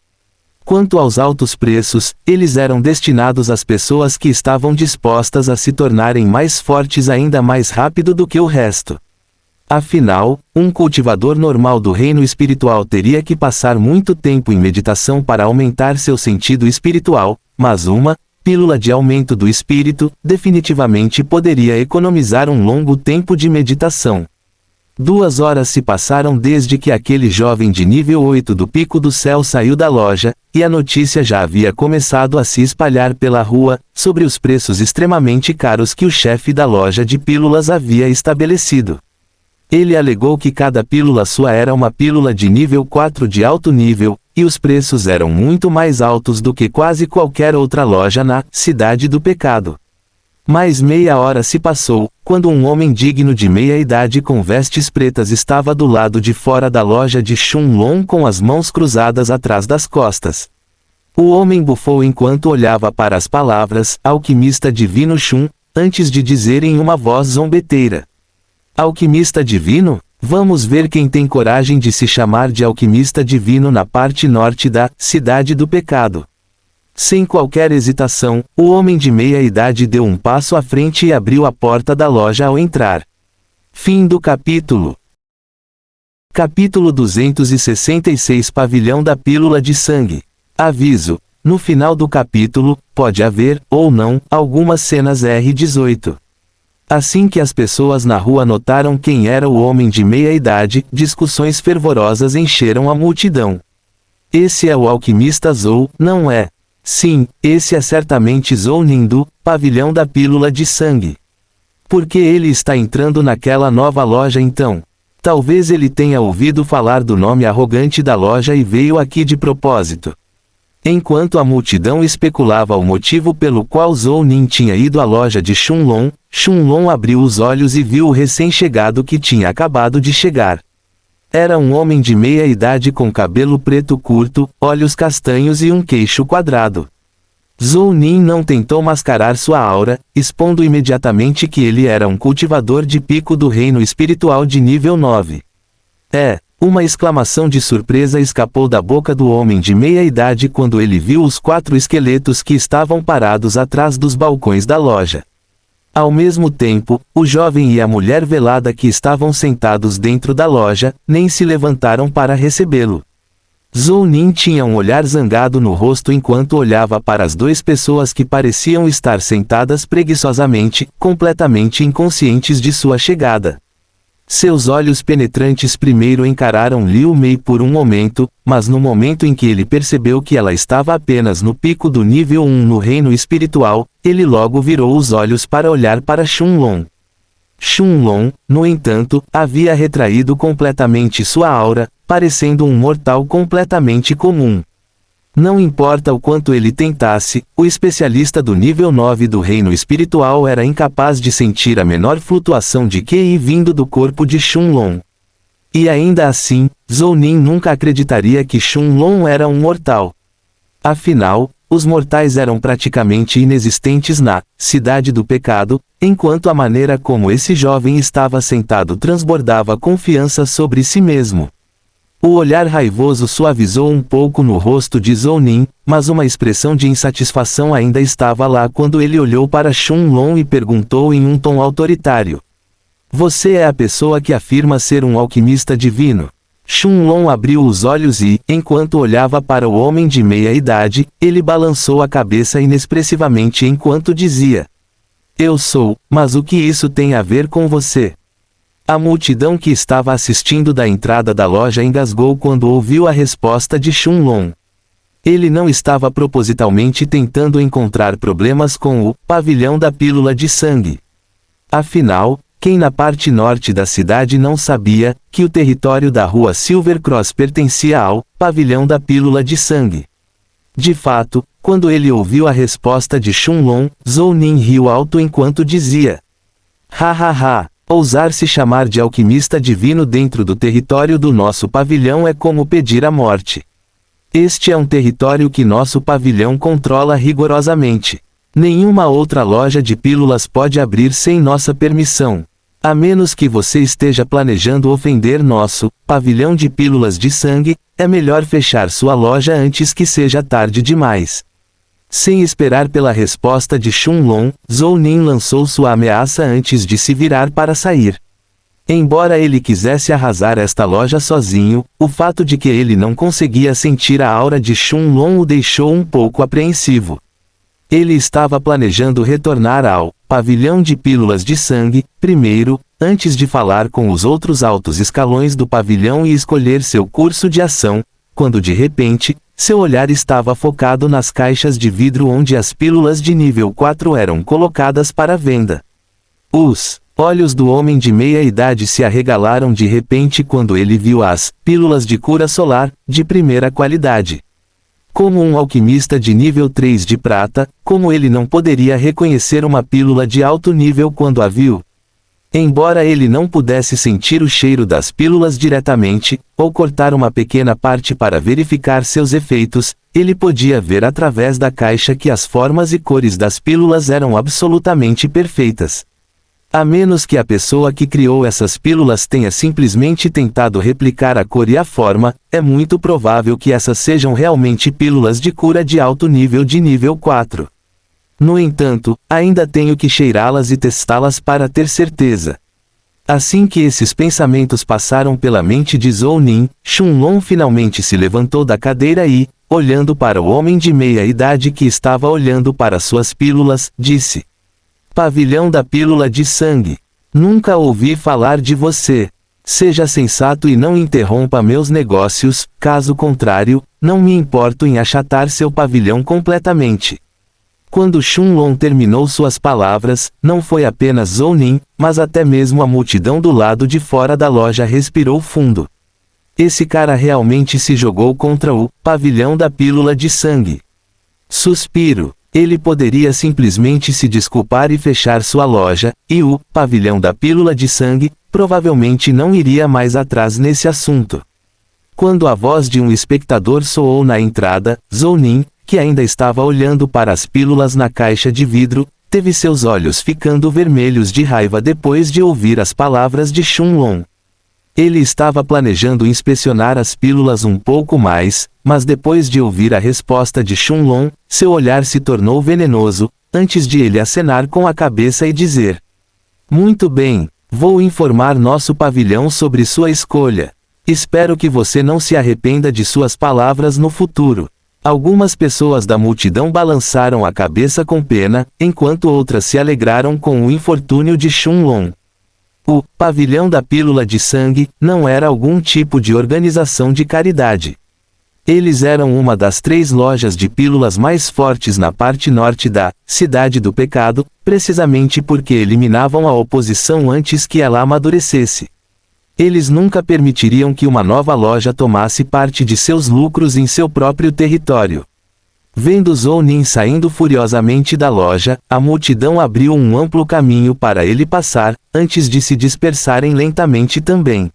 Quanto aos altos preços, eles eram destinados às pessoas que estavam dispostas a se tornarem mais fortes ainda mais rápido do que o resto. Afinal, um cultivador normal do reino espiritual teria que passar muito tempo em meditação para aumentar seu sentido espiritual, mas uma pílula de aumento do espírito definitivamente poderia economizar um longo tempo de meditação. 2 horas se passaram desde que aquele jovem de nível 8 do Pico do Céu saiu da loja, e a notícia já havia começado a se espalhar pela rua, sobre os preços extremamente caros que o chefe da loja de pílulas havia estabelecido. Ele alegou que cada pílula sua era uma pílula de nível 4 de alto nível, e os preços eram muito mais altos do que quase qualquer outra loja na Cidade do Pecado. Mais meia hora se passou, quando um homem digno de meia-idade com vestes pretas estava do lado de fora da loja de Shunlong com as mãos cruzadas atrás das costas. O homem bufou enquanto olhava para as palavras Alquimista Divino Shun, antes de dizer em uma voz zombeteira: Alquimista Divino? Vamos ver quem tem coragem de se chamar de Alquimista Divino na parte norte da Cidade do Pecado. Sem qualquer hesitação, o homem de meia-idade deu um passo à frente e abriu a porta da loja ao entrar. Fim do capítulo. Capítulo 266 Pavilhão da Pílula de Sangue. Aviso: no final do capítulo, pode haver, ou não, algumas cenas R18. Assim que as pessoas na rua notaram quem era o homem de meia-idade, discussões fervorosas encheram a multidão. Esse é o alquimista Zhou, não é? Sim, esse é certamente Zhou Ning do Pavilhão da Pílula de Sangue. Por que ele está entrando naquela nova loja então? Talvez ele tenha ouvido falar do nome arrogante da loja e veio aqui de propósito. Enquanto a multidão especulava o motivo pelo qual Zhou Ning tinha ido à loja de Shunlong, Shunlong abriu os olhos e viu o recém-chegado que tinha acabado de chegar. Era um homem de meia-idade com cabelo preto curto, olhos castanhos e um queixo quadrado. Zhou Ning não tentou mascarar sua aura, expondo imediatamente que ele era um cultivador de pico do reino espiritual de nível 9. Uma exclamação de surpresa escapou da boca do homem de meia-idade quando ele viu os 4 esqueletos que estavam parados atrás dos balcões da loja. Ao mesmo tempo, o jovem e a mulher velada que estavam sentados dentro da loja, nem se levantaram para recebê-lo. Zhou Ning tinha um olhar zangado no rosto enquanto olhava para as 2 pessoas que pareciam estar sentadas preguiçosamente, completamente inconscientes de sua chegada. Seus olhos penetrantes primeiro encararam Liu Mei por um momento, mas no momento em que ele percebeu que ela estava apenas no pico do nível 1 no reino espiritual, ele logo virou os olhos para olhar para Shunlong. Shunlong, no entanto, havia retraído completamente sua aura, parecendo um mortal completamente comum. Não importa o quanto ele tentasse, o especialista do nível 9 do reino espiritual era incapaz de sentir a menor flutuação de QI vindo do corpo de Shunlong. E ainda assim, Zhou Ning nunca acreditaria que Shunlong era um mortal. Afinal, os mortais eram praticamente inexistentes na Cidade do Pecado, enquanto a maneira como esse jovem estava sentado transbordava confiança sobre si mesmo. O olhar raivoso suavizou um pouco no rosto de Zhou Ning, mas uma expressão de insatisfação ainda estava lá quando ele olhou para Shunlong e perguntou em um tom autoritário: Você é a pessoa que afirma ser um alquimista divino? Shunlong abriu os olhos e, enquanto olhava para o homem de meia-idade, ele balançou a cabeça inexpressivamente enquanto dizia: Eu sou, mas o que isso tem a ver com você? A multidão que estava assistindo da entrada da loja engasgou quando ouviu a resposta de Shunlong. Ele não estava propositalmente tentando encontrar problemas com o Pavilhão da Pílula de Sangue. Afinal, quem na parte norte da cidade não sabia que o território da rua Silver Cross pertencia ao Pavilhão da Pílula de Sangue? De fato, quando ele ouviu a resposta de Shunlong, Zhou Ning riu alto enquanto dizia: Hahaha, Ousar se chamar de alquimista divino dentro do território do nosso pavilhão é como pedir a morte. Este é um território que nosso pavilhão controla rigorosamente. Nenhuma outra loja de pílulas pode abrir sem nossa permissão. A menos que você esteja planejando ofender nosso pavilhão de pílulas de sangue, é melhor fechar sua loja antes que seja tarde demais. Sem esperar pela resposta de Shunlong, Zhou Ning lançou sua ameaça antes de se virar para sair. Embora ele quisesse arrasar esta loja sozinho, o fato de que ele não conseguia sentir a aura de Shunlong o deixou um pouco apreensivo. Ele estava planejando retornar ao pavilhão de pílulas de sangue, primeiro, antes de falar com os outros altos escalões do pavilhão e escolher seu curso de ação, quando de repente, seu olhar estava focado nas caixas de vidro onde as pílulas de nível 4 eram colocadas para venda. Os olhos do homem de meia idade se arregalaram de repente quando ele viu as pílulas de cura solar, de primeira qualidade. Como um alquimista de nível 3 de prata, como ele não poderia reconhecer uma pílula de alto nível quando a viu? Embora ele não pudesse sentir o cheiro das pílulas diretamente, ou cortar uma pequena parte para verificar seus efeitos, ele podia ver através da caixa que as formas e cores das pílulas eram absolutamente perfeitas. A menos que a pessoa que criou essas pílulas tenha simplesmente tentado replicar a cor e a forma, é muito provável que essas sejam realmente pílulas de cura de alto nível de nível 4. No entanto, ainda tenho que cheirá-las e testá-las para ter certeza. Assim que esses pensamentos passaram pela mente de Zhou Ning, Shunlong finalmente se levantou da cadeira e, olhando para o homem de meia idade que estava olhando para suas pílulas, disse: Pavilhão da pílula de sangue. Nunca ouvi falar de você. Seja sensato e não interrompa meus negócios, caso contrário, não me importo em achatar seu pavilhão completamente. Quando Shunlong terminou suas palavras, não foi apenas Zhou Ning, mas até mesmo a multidão do lado de fora da loja respirou fundo. Esse cara realmente se jogou contra o pavilhão da pílula de sangue. Suspiro. Ele poderia simplesmente se desculpar e fechar sua loja, e o pavilhão da pílula de sangue provavelmente não iria mais atrás nesse assunto. Quando a voz de um espectador soou na entrada, Zhou Ning, que ainda estava olhando para as pílulas na caixa de vidro, teve seus olhos ficando vermelhos de raiva depois de ouvir as palavras de Shunlong. Ele estava planejando inspecionar as pílulas um pouco mais, mas depois de ouvir a resposta de Shunlong, seu olhar se tornou venenoso, antes de ele acenar com a cabeça e dizer: Muito bem, vou informar nosso pavilhão sobre sua escolha. Espero que você não se arrependa de suas palavras no futuro. Algumas pessoas da multidão balançaram a cabeça com pena, enquanto outras se alegraram com o infortúnio de Shunlong. O pavilhão da pílula de sangue não era algum tipo de organização de caridade. Eles eram uma das 3 lojas de pílulas mais fortes na parte norte da Cidade do Pecado, precisamente porque eliminavam a oposição antes que ela amadurecesse. Eles nunca permitiriam que uma nova loja tomasse parte de seus lucros em seu próprio território. Vendo Zhou Ning saindo furiosamente da loja, a multidão abriu um amplo caminho para ele passar, antes de se dispersarem lentamente também.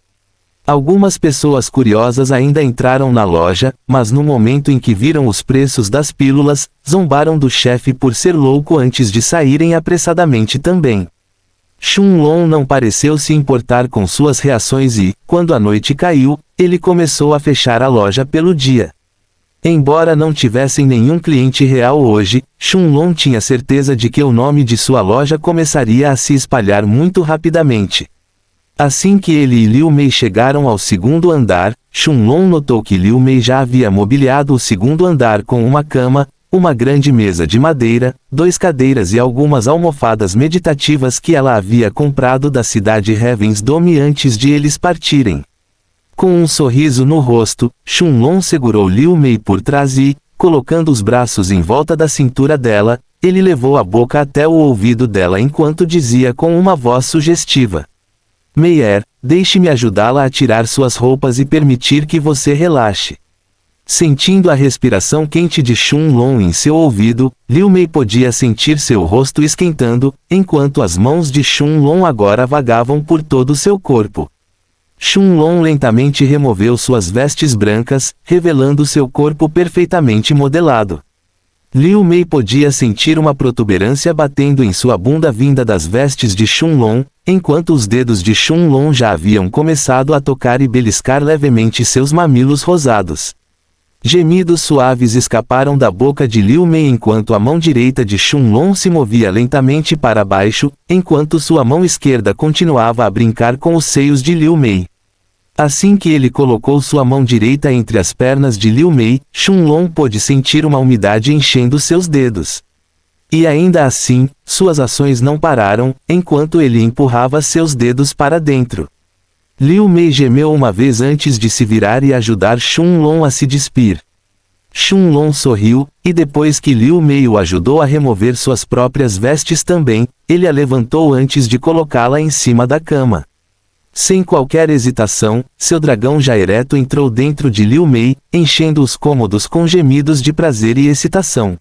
Algumas pessoas curiosas ainda entraram na loja, mas no momento em que viram os preços das pílulas, zombaram do chefe por ser louco antes de saírem apressadamente também. Shunlong não pareceu se importar com suas reações e, quando a noite caiu, ele começou a fechar a loja pelo dia. Embora não tivessem nenhum cliente real hoje, Shunlong tinha certeza de que o nome de sua loja começaria a se espalhar muito rapidamente. Assim que ele e Liu Mei chegaram ao segundo andar, Shunlong notou que Liu Mei já havia mobiliado o segundo andar com uma cama, uma grande mesa de madeira, 2 cadeiras e algumas almofadas meditativas que ela havia comprado da cidade Heaven's Dome antes de eles partirem. Com um sorriso no rosto, Shunlong segurou Liu Mei por trás e, colocando os braços em volta da cintura dela, ele levou a boca até o ouvido dela enquanto dizia com uma voz sugestiva: Meier, deixe-me ajudá-la a tirar suas roupas e permitir que você relaxe. Sentindo a respiração quente de Shun Long em seu ouvido, Liu Mei podia sentir seu rosto esquentando, enquanto as mãos de Shun Long agora vagavam por todo seu corpo. Shun Long lentamente removeu suas vestes brancas, revelando seu corpo perfeitamente modelado. Liu Mei podia sentir uma protuberância batendo em sua bunda vinda das vestes de Shun Long, enquanto os dedos de Shun Long já haviam começado a tocar e beliscar levemente seus mamilos rosados. Gemidos suaves escaparam da boca de Liu Mei enquanto a mão direita de Shun Long se movia lentamente para baixo, enquanto sua mão esquerda continuava a brincar com os seios de Liu Mei. Assim que ele colocou sua mão direita entre as pernas de Liu Mei, Shun Long pôde sentir uma umidade enchendo seus dedos. E ainda assim, suas ações não pararam, enquanto ele empurrava seus dedos para dentro. Liu Mei gemeu uma vez antes de se virar e ajudar Shun Long a se despir. Shun Long sorriu, e depois que Liu Mei o ajudou a remover suas próprias vestes também, ele a levantou antes de colocá-la em cima da cama. Sem qualquer hesitação, seu dragão já ereto entrou dentro de Liu Mei, enchendo os cômodos com gemidos de prazer e excitação.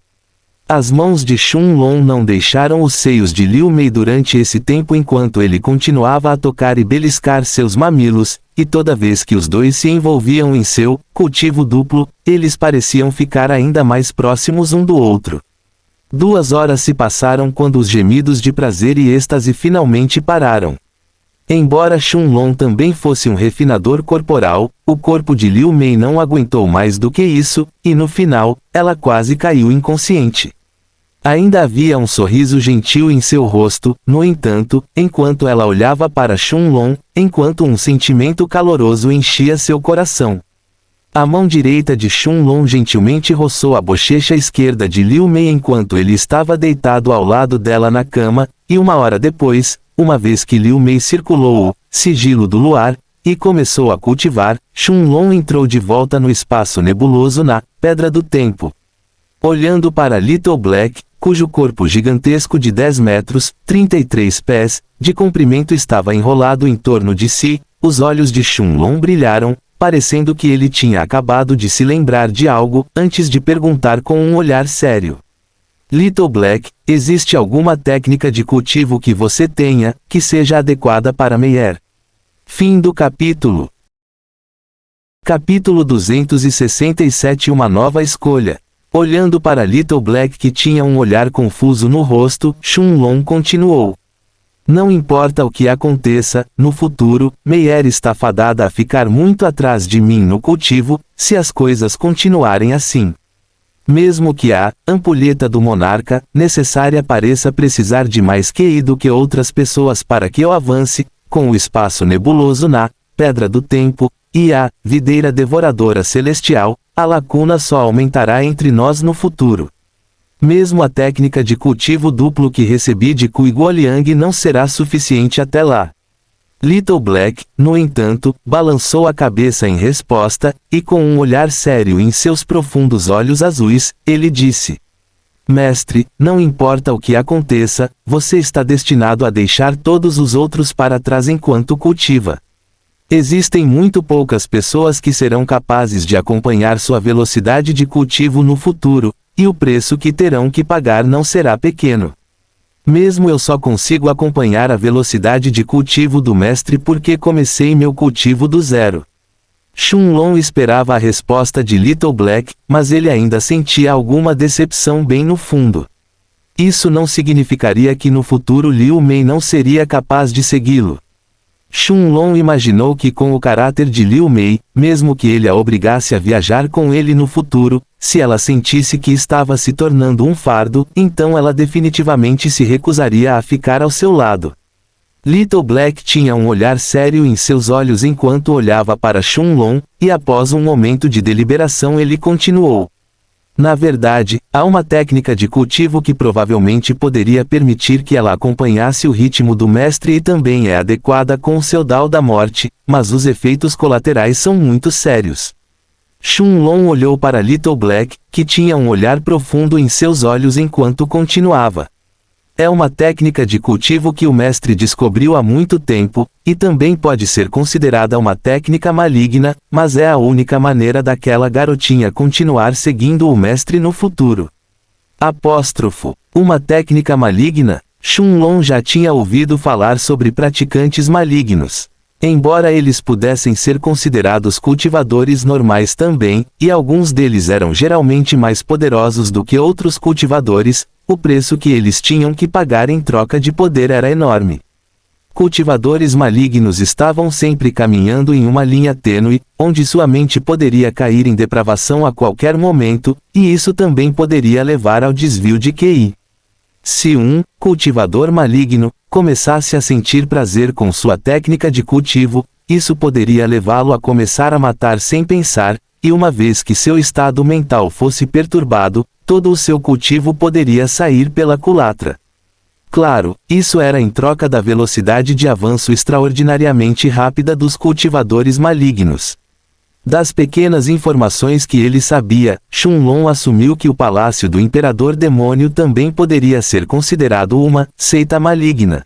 As mãos de Shun Long não deixaram os seios de Liu Mei durante esse tempo enquanto ele continuava a tocar e beliscar seus mamilos, e toda vez que os dois se envolviam em seu cultivo duplo, eles pareciam ficar ainda mais próximos um do outro. 2 horas se passaram quando os gemidos de prazer e êxtase finalmente pararam. Embora Shun Long também fosse um refinador corporal, o corpo de Liu Mei não aguentou mais do que isso, e no final, ela quase caiu inconsciente. Ainda havia um sorriso gentil em seu rosto, no entanto, enquanto ela olhava para Shun Long, enquanto um sentimento caloroso enchia seu coração. A mão direita de Shun Long gentilmente roçou a bochecha esquerda de Liu Mei enquanto ele estava deitado ao lado dela na cama, e 1 hora depois, uma vez que Liu Mei circulou o sigilo do luar, e começou a cultivar, Shun Long entrou de volta no espaço nebuloso na Pedra do Tempo. Olhando para Little Black, cujo corpo gigantesco de 10 metros, 33 pés, de comprimento estava enrolado em torno de si, os olhos de Shun Long brilharam, parecendo que ele tinha acabado de se lembrar de algo, antes de perguntar com um olhar sério. Little Black, existe alguma técnica de cultivo que você tenha, que seja adequada para Meier? Fim do capítulo. Capítulo 267 Uma nova escolha. Olhando para Little Black que tinha um olhar confuso no rosto, Shun Long continuou. Não importa o que aconteça, no futuro, Meier está fadada a ficar muito atrás de mim no cultivo, se as coisas continuarem assim. Mesmo que a ampulheta do monarca necessária pareça precisar de mais QI do que outras pessoas para que eu avance, com o espaço nebuloso na Pedra do Tempo, e a videira devoradora celestial, a lacuna só aumentará entre nós no futuro. Mesmo a técnica de cultivo duplo que recebi de Kui Guoliang não será suficiente até lá. Little Black, no entanto, balançou a cabeça em resposta, e com um olhar sério em seus profundos olhos azuis, ele disse: Mestre, não importa o que aconteça, você está destinado a deixar todos os outros para trás enquanto cultiva. Existem muito poucas pessoas que serão capazes de acompanhar sua velocidade de cultivo no futuro, e o preço que terão que pagar não será pequeno. Mesmo eu só consigo acompanhar a velocidade de cultivo do mestre porque comecei meu cultivo do zero. Shun Long esperava a resposta de Little Black, mas ele ainda sentia alguma decepção bem no fundo. Isso não significaria que no futuro Liu Mei não seria capaz de segui-lo. Shun Long imaginou que com o caráter de Liu Mei, mesmo que ele a obrigasse a viajar com ele no futuro, se ela sentisse que estava se tornando um fardo, então ela definitivamente se recusaria a ficar ao seu lado. Little Black tinha um olhar sério em seus olhos enquanto olhava para Shun Long, e após um momento de deliberação ele continuou. Na verdade, há uma técnica de cultivo que provavelmente poderia permitir que ela acompanhasse o ritmo do mestre e também é adequada com o seu Dao da morte, mas os efeitos colaterais são muito sérios. Shun Long olhou para Little Black, que tinha um olhar profundo em seus olhos enquanto continuava. É uma técnica de cultivo que o mestre descobriu há muito tempo, e também pode ser considerada uma técnica maligna, mas é a única maneira daquela garotinha continuar seguindo o mestre no futuro. Apóstrofo. Uma técnica maligna? Shunlong já tinha ouvido falar sobre praticantes malignos. Embora eles pudessem ser considerados cultivadores normais também, e alguns deles eram geralmente mais poderosos do que outros cultivadores, o preço que eles tinham que pagar em troca de poder era enorme. Cultivadores malignos estavam sempre caminhando em uma linha tênue, onde sua mente poderia cair em depravação a qualquer momento, e isso também poderia levar ao desvio de QI. Se um cultivador maligno começasse a sentir prazer com sua técnica de cultivo, isso poderia levá-lo a começar a matar sem pensar, e uma vez que seu estado mental fosse perturbado, todo o seu cultivo poderia sair pela culatra. Claro, isso era em troca da velocidade de avanço extraordinariamente rápida dos cultivadores malignos. Das pequenas informações que ele sabia, Shunlong assumiu que o palácio do Imperador Demônio também poderia ser considerado uma seita maligna.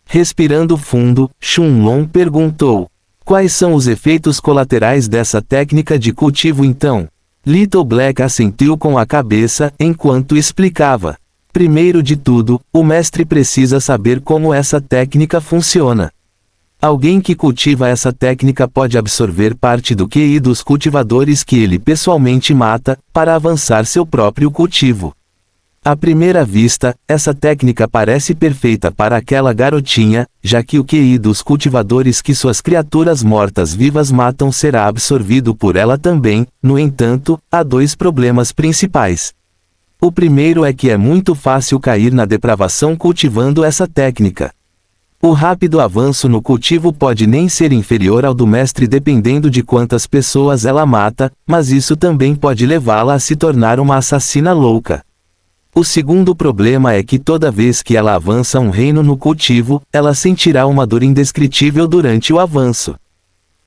Respirando fundo, Shunlong perguntou: quais são os efeitos colaterais dessa técnica de cultivo então? Little Black assentiu com a cabeça enquanto explicava. Primeiro de tudo, o mestre precisa saber como essa técnica funciona. Alguém que cultiva essa técnica pode absorver parte do QI dos cultivadores que ele pessoalmente mata, para avançar seu próprio cultivo. À primeira vista, essa técnica parece perfeita para aquela garotinha, já que o QI dos cultivadores que suas criaturas mortas-vivas matam será absorvido por ela também. No entanto, há dois problemas principais. O primeiro é que é muito fácil cair na depravação cultivando essa técnica. O rápido avanço no cultivo pode nem ser inferior ao do mestre dependendo de quantas pessoas ela mata, mas isso também pode levá-la a se tornar uma assassina louca. O segundo problema é que toda vez que ela avança um reino no cultivo, ela sentirá uma dor indescritível durante o avanço.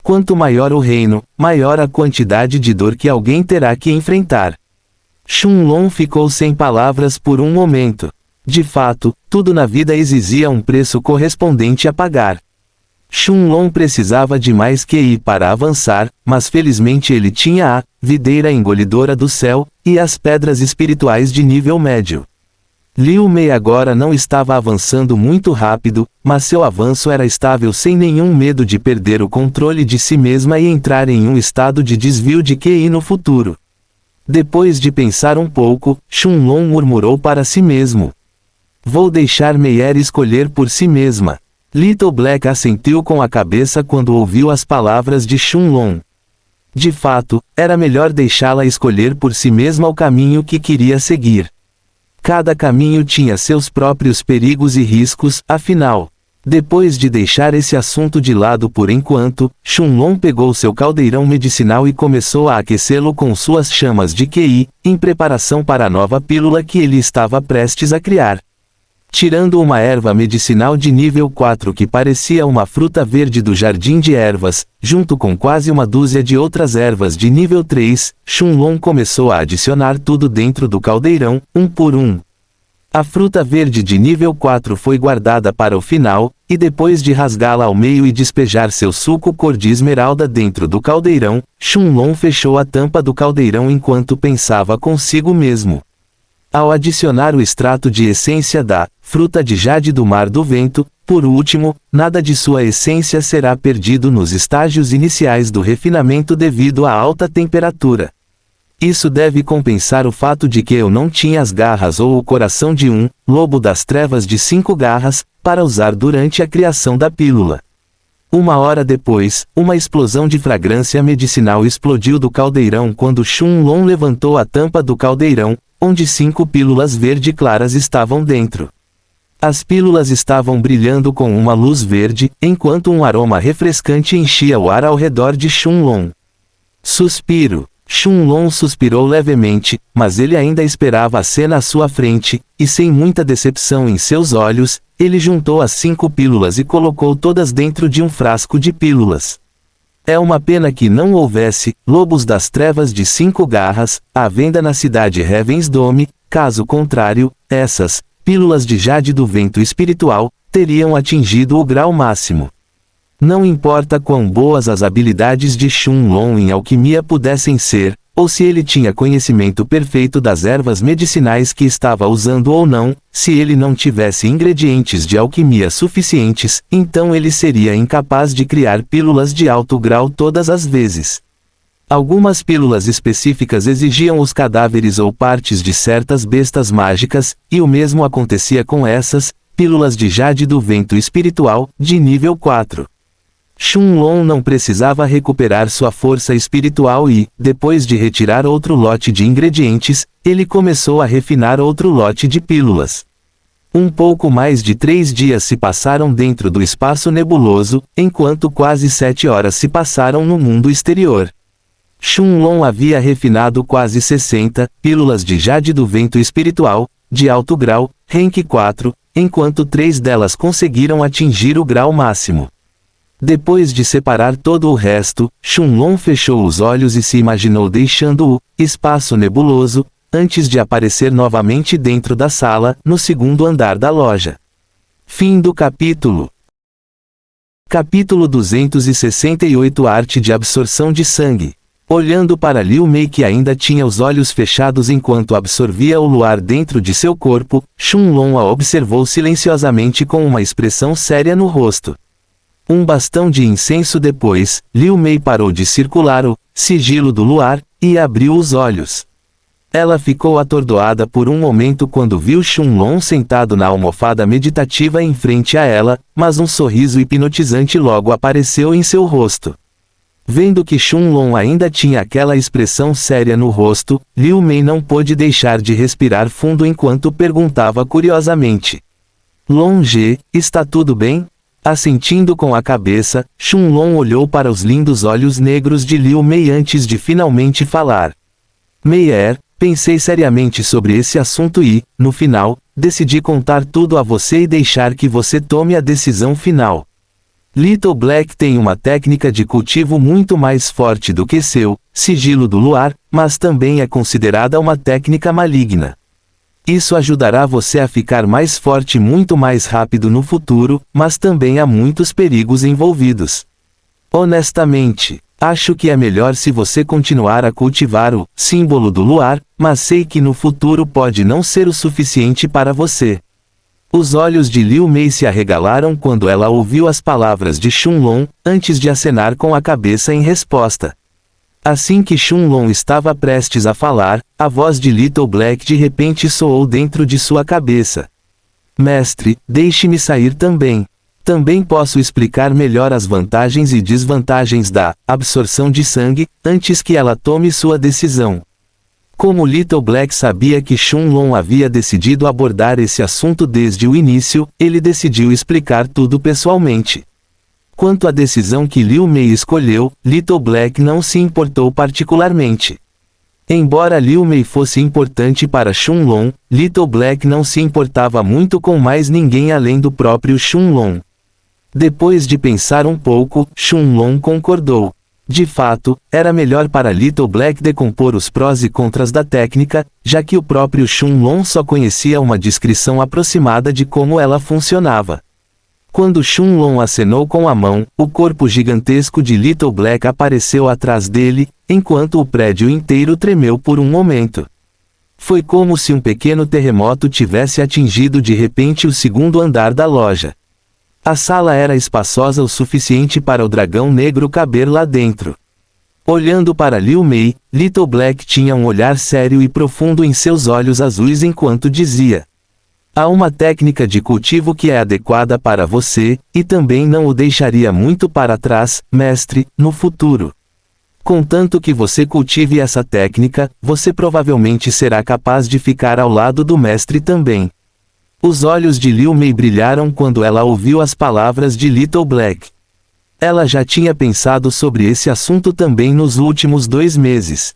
Quanto maior o reino, maior a quantidade de dor que alguém terá que enfrentar. Shunlong ficou sem palavras por um momento. De fato, tudo na vida exigia um preço correspondente a pagar. Shunlong precisava de mais QI para avançar, mas felizmente ele tinha a videira engolidora do céu e as pedras espirituais de nível médio. Liu Mei agora não estava avançando muito rápido, mas seu avanço era estável sem nenhum medo de perder o controle de si mesma e entrar em um estado de desvio de QI no futuro. Depois de pensar um pouco, Shunlong murmurou para si mesmo: vou deixar Meier escolher por si mesma. Little Black assentiu com a cabeça quando ouviu as palavras de Shunlong. De fato, era melhor deixá-la escolher por si mesma o caminho que queria seguir. Cada caminho tinha seus próprios perigos e riscos, afinal. Depois de deixar esse assunto de lado por enquanto, Shunlong pegou seu caldeirão medicinal e começou a aquecê-lo com suas chamas de QI, em preparação para a nova pílula que ele estava prestes a criar. Tirando uma erva medicinal de nível 4 que parecia uma fruta verde do jardim de ervas, junto com quase uma dúzia de outras ervas de nível 3, Shunlong começou a adicionar tudo dentro do caldeirão, um por um. A fruta verde de nível 4 foi guardada para o final, e depois de rasgá-la ao meio e despejar seu suco cor de esmeralda dentro do caldeirão, Shunlong fechou a tampa do caldeirão enquanto pensava consigo mesmo. Ao adicionar o extrato de essência da fruta de jade do mar do vento, por último, nada de sua essência será perdido nos estágios iniciais do refinamento devido à alta temperatura. Isso deve compensar o fato de que eu não tinha as garras ou o coração de um lobo das trevas de 5 garras, para usar durante a criação da pílula. Uma hora depois, uma explosão de fragrância medicinal explodiu do caldeirão quando Shunlong levantou a tampa do caldeirão, onde 5 pílulas verde claras estavam dentro. As pílulas estavam brilhando com uma luz verde, enquanto um aroma refrescante enchia o ar ao redor de Shunlong. Suspiro. Shunlong suspirou levemente, mas ele ainda esperava a cena à sua frente, e sem muita decepção em seus olhos, ele juntou as 5 pílulas e colocou todas dentro de um frasco de pílulas. É uma pena que não houvesse lobos das trevas de 5 garras à venda na cidade Heaven's Dome, caso contrário, essas pílulas de jade do vento espiritual, teriam atingido o grau máximo. Não importa quão boas as habilidades de Shunlong em alquimia pudessem ser, ou se ele tinha conhecimento perfeito das ervas medicinais que estava usando ou não, se ele não tivesse ingredientes de alquimia suficientes, então ele seria incapaz de criar pílulas de alto grau todas as vezes. Algumas pílulas específicas exigiam os cadáveres ou partes de certas bestas mágicas, e o mesmo acontecia com essas, pílulas de jade do vento espiritual, de nível 4. Shunlong não precisava recuperar sua força espiritual e, depois de retirar outro lote de ingredientes, ele começou a refinar outro lote de pílulas. Um pouco mais de 3 dias se passaram dentro do espaço nebuloso, enquanto quase 7 horas se passaram no mundo exterior. Shunlong havia refinado quase 60 pílulas de jade do vento espiritual, de alto grau, rank 4, enquanto 3 delas conseguiram atingir o grau máximo. Depois de separar todo o resto, Shunlong fechou os olhos e se imaginou deixando o espaço nebuloso, antes de aparecer novamente dentro da sala, no segundo andar da loja. Fim do capítulo. Capítulo 268 Arte de absorção de sangue. Olhando para Liu Mei que ainda tinha os olhos fechados enquanto absorvia o luar dentro de seu corpo, Shunlong a observou silenciosamente com uma expressão séria no rosto. Um bastão de incenso depois, Liu Mei parou de circular o sigilo do luar, e abriu os olhos. Ela ficou atordoada por um momento quando viu Shunlong sentado na almofada meditativa em frente a ela, mas um sorriso hipnotizante logo apareceu em seu rosto. Vendo que Shunlong ainda tinha aquela expressão séria no rosto, Liu Mei não pôde deixar de respirar fundo enquanto perguntava curiosamente. Longe, está tudo bem? Assentindo com a cabeça, Shunlong olhou para os lindos olhos negros de Liu Mei antes de finalmente falar. Meier, pensei seriamente sobre esse assunto e, no final, decidi contar tudo a você e deixar que você tome a decisão final. Little Black tem uma técnica de cultivo muito mais forte do que seu sigilo do luar, mas também é considerada uma técnica maligna. Isso ajudará você a ficar mais forte muito mais rápido no futuro, mas também há muitos perigos envolvidos. Honestamente, acho que é melhor se você continuar a cultivar o símbolo do luar, mas sei que no futuro pode não ser o suficiente para você. Os olhos de Liu Mei se arregalaram quando ela ouviu as palavras de Shunlong, antes de acenar com a cabeça em resposta. Assim que Shunlong estava prestes a falar, a voz de Little Black de repente soou dentro de sua cabeça. Mestre, deixe-me sair também. Também posso explicar melhor as vantagens e desvantagens da absorção de sangue, antes que ela tome sua decisão. Como Little Black sabia que Shunlong havia decidido abordar esse assunto desde o início, ele decidiu explicar tudo pessoalmente. Quanto à decisão que Liu Mei escolheu, Little Black não se importou particularmente. Embora Liu Mei fosse importante para Shunlong, Little Black não se importava muito com mais ninguém além do próprio Shunlong. Depois de pensar um pouco, Shunlong concordou. De fato, era melhor para Little Black decompor os prós e contras da técnica, já que o próprio Shunlong só conhecia uma descrição aproximada de como ela funcionava. Quando Shunlong acenou com a mão, o corpo gigantesco de Little Black apareceu atrás dele, enquanto o prédio inteiro tremeu por um momento. Foi como se um pequeno terremoto tivesse atingido de repente o segundo andar da loja. A sala era espaçosa o suficiente para o dragão negro caber lá dentro. Olhando para Liu Mei, Little Black tinha um olhar sério e profundo em seus olhos azuis enquanto dizia: há uma técnica de cultivo que é adequada para você, e também não o deixaria muito para trás, mestre, no futuro. Contanto que você cultive essa técnica, você provavelmente será capaz de ficar ao lado do mestre também. Os olhos de Liu Mei brilharam quando ela ouviu as palavras de Little Black. Ela já tinha pensado sobre esse assunto também nos últimos 2 meses.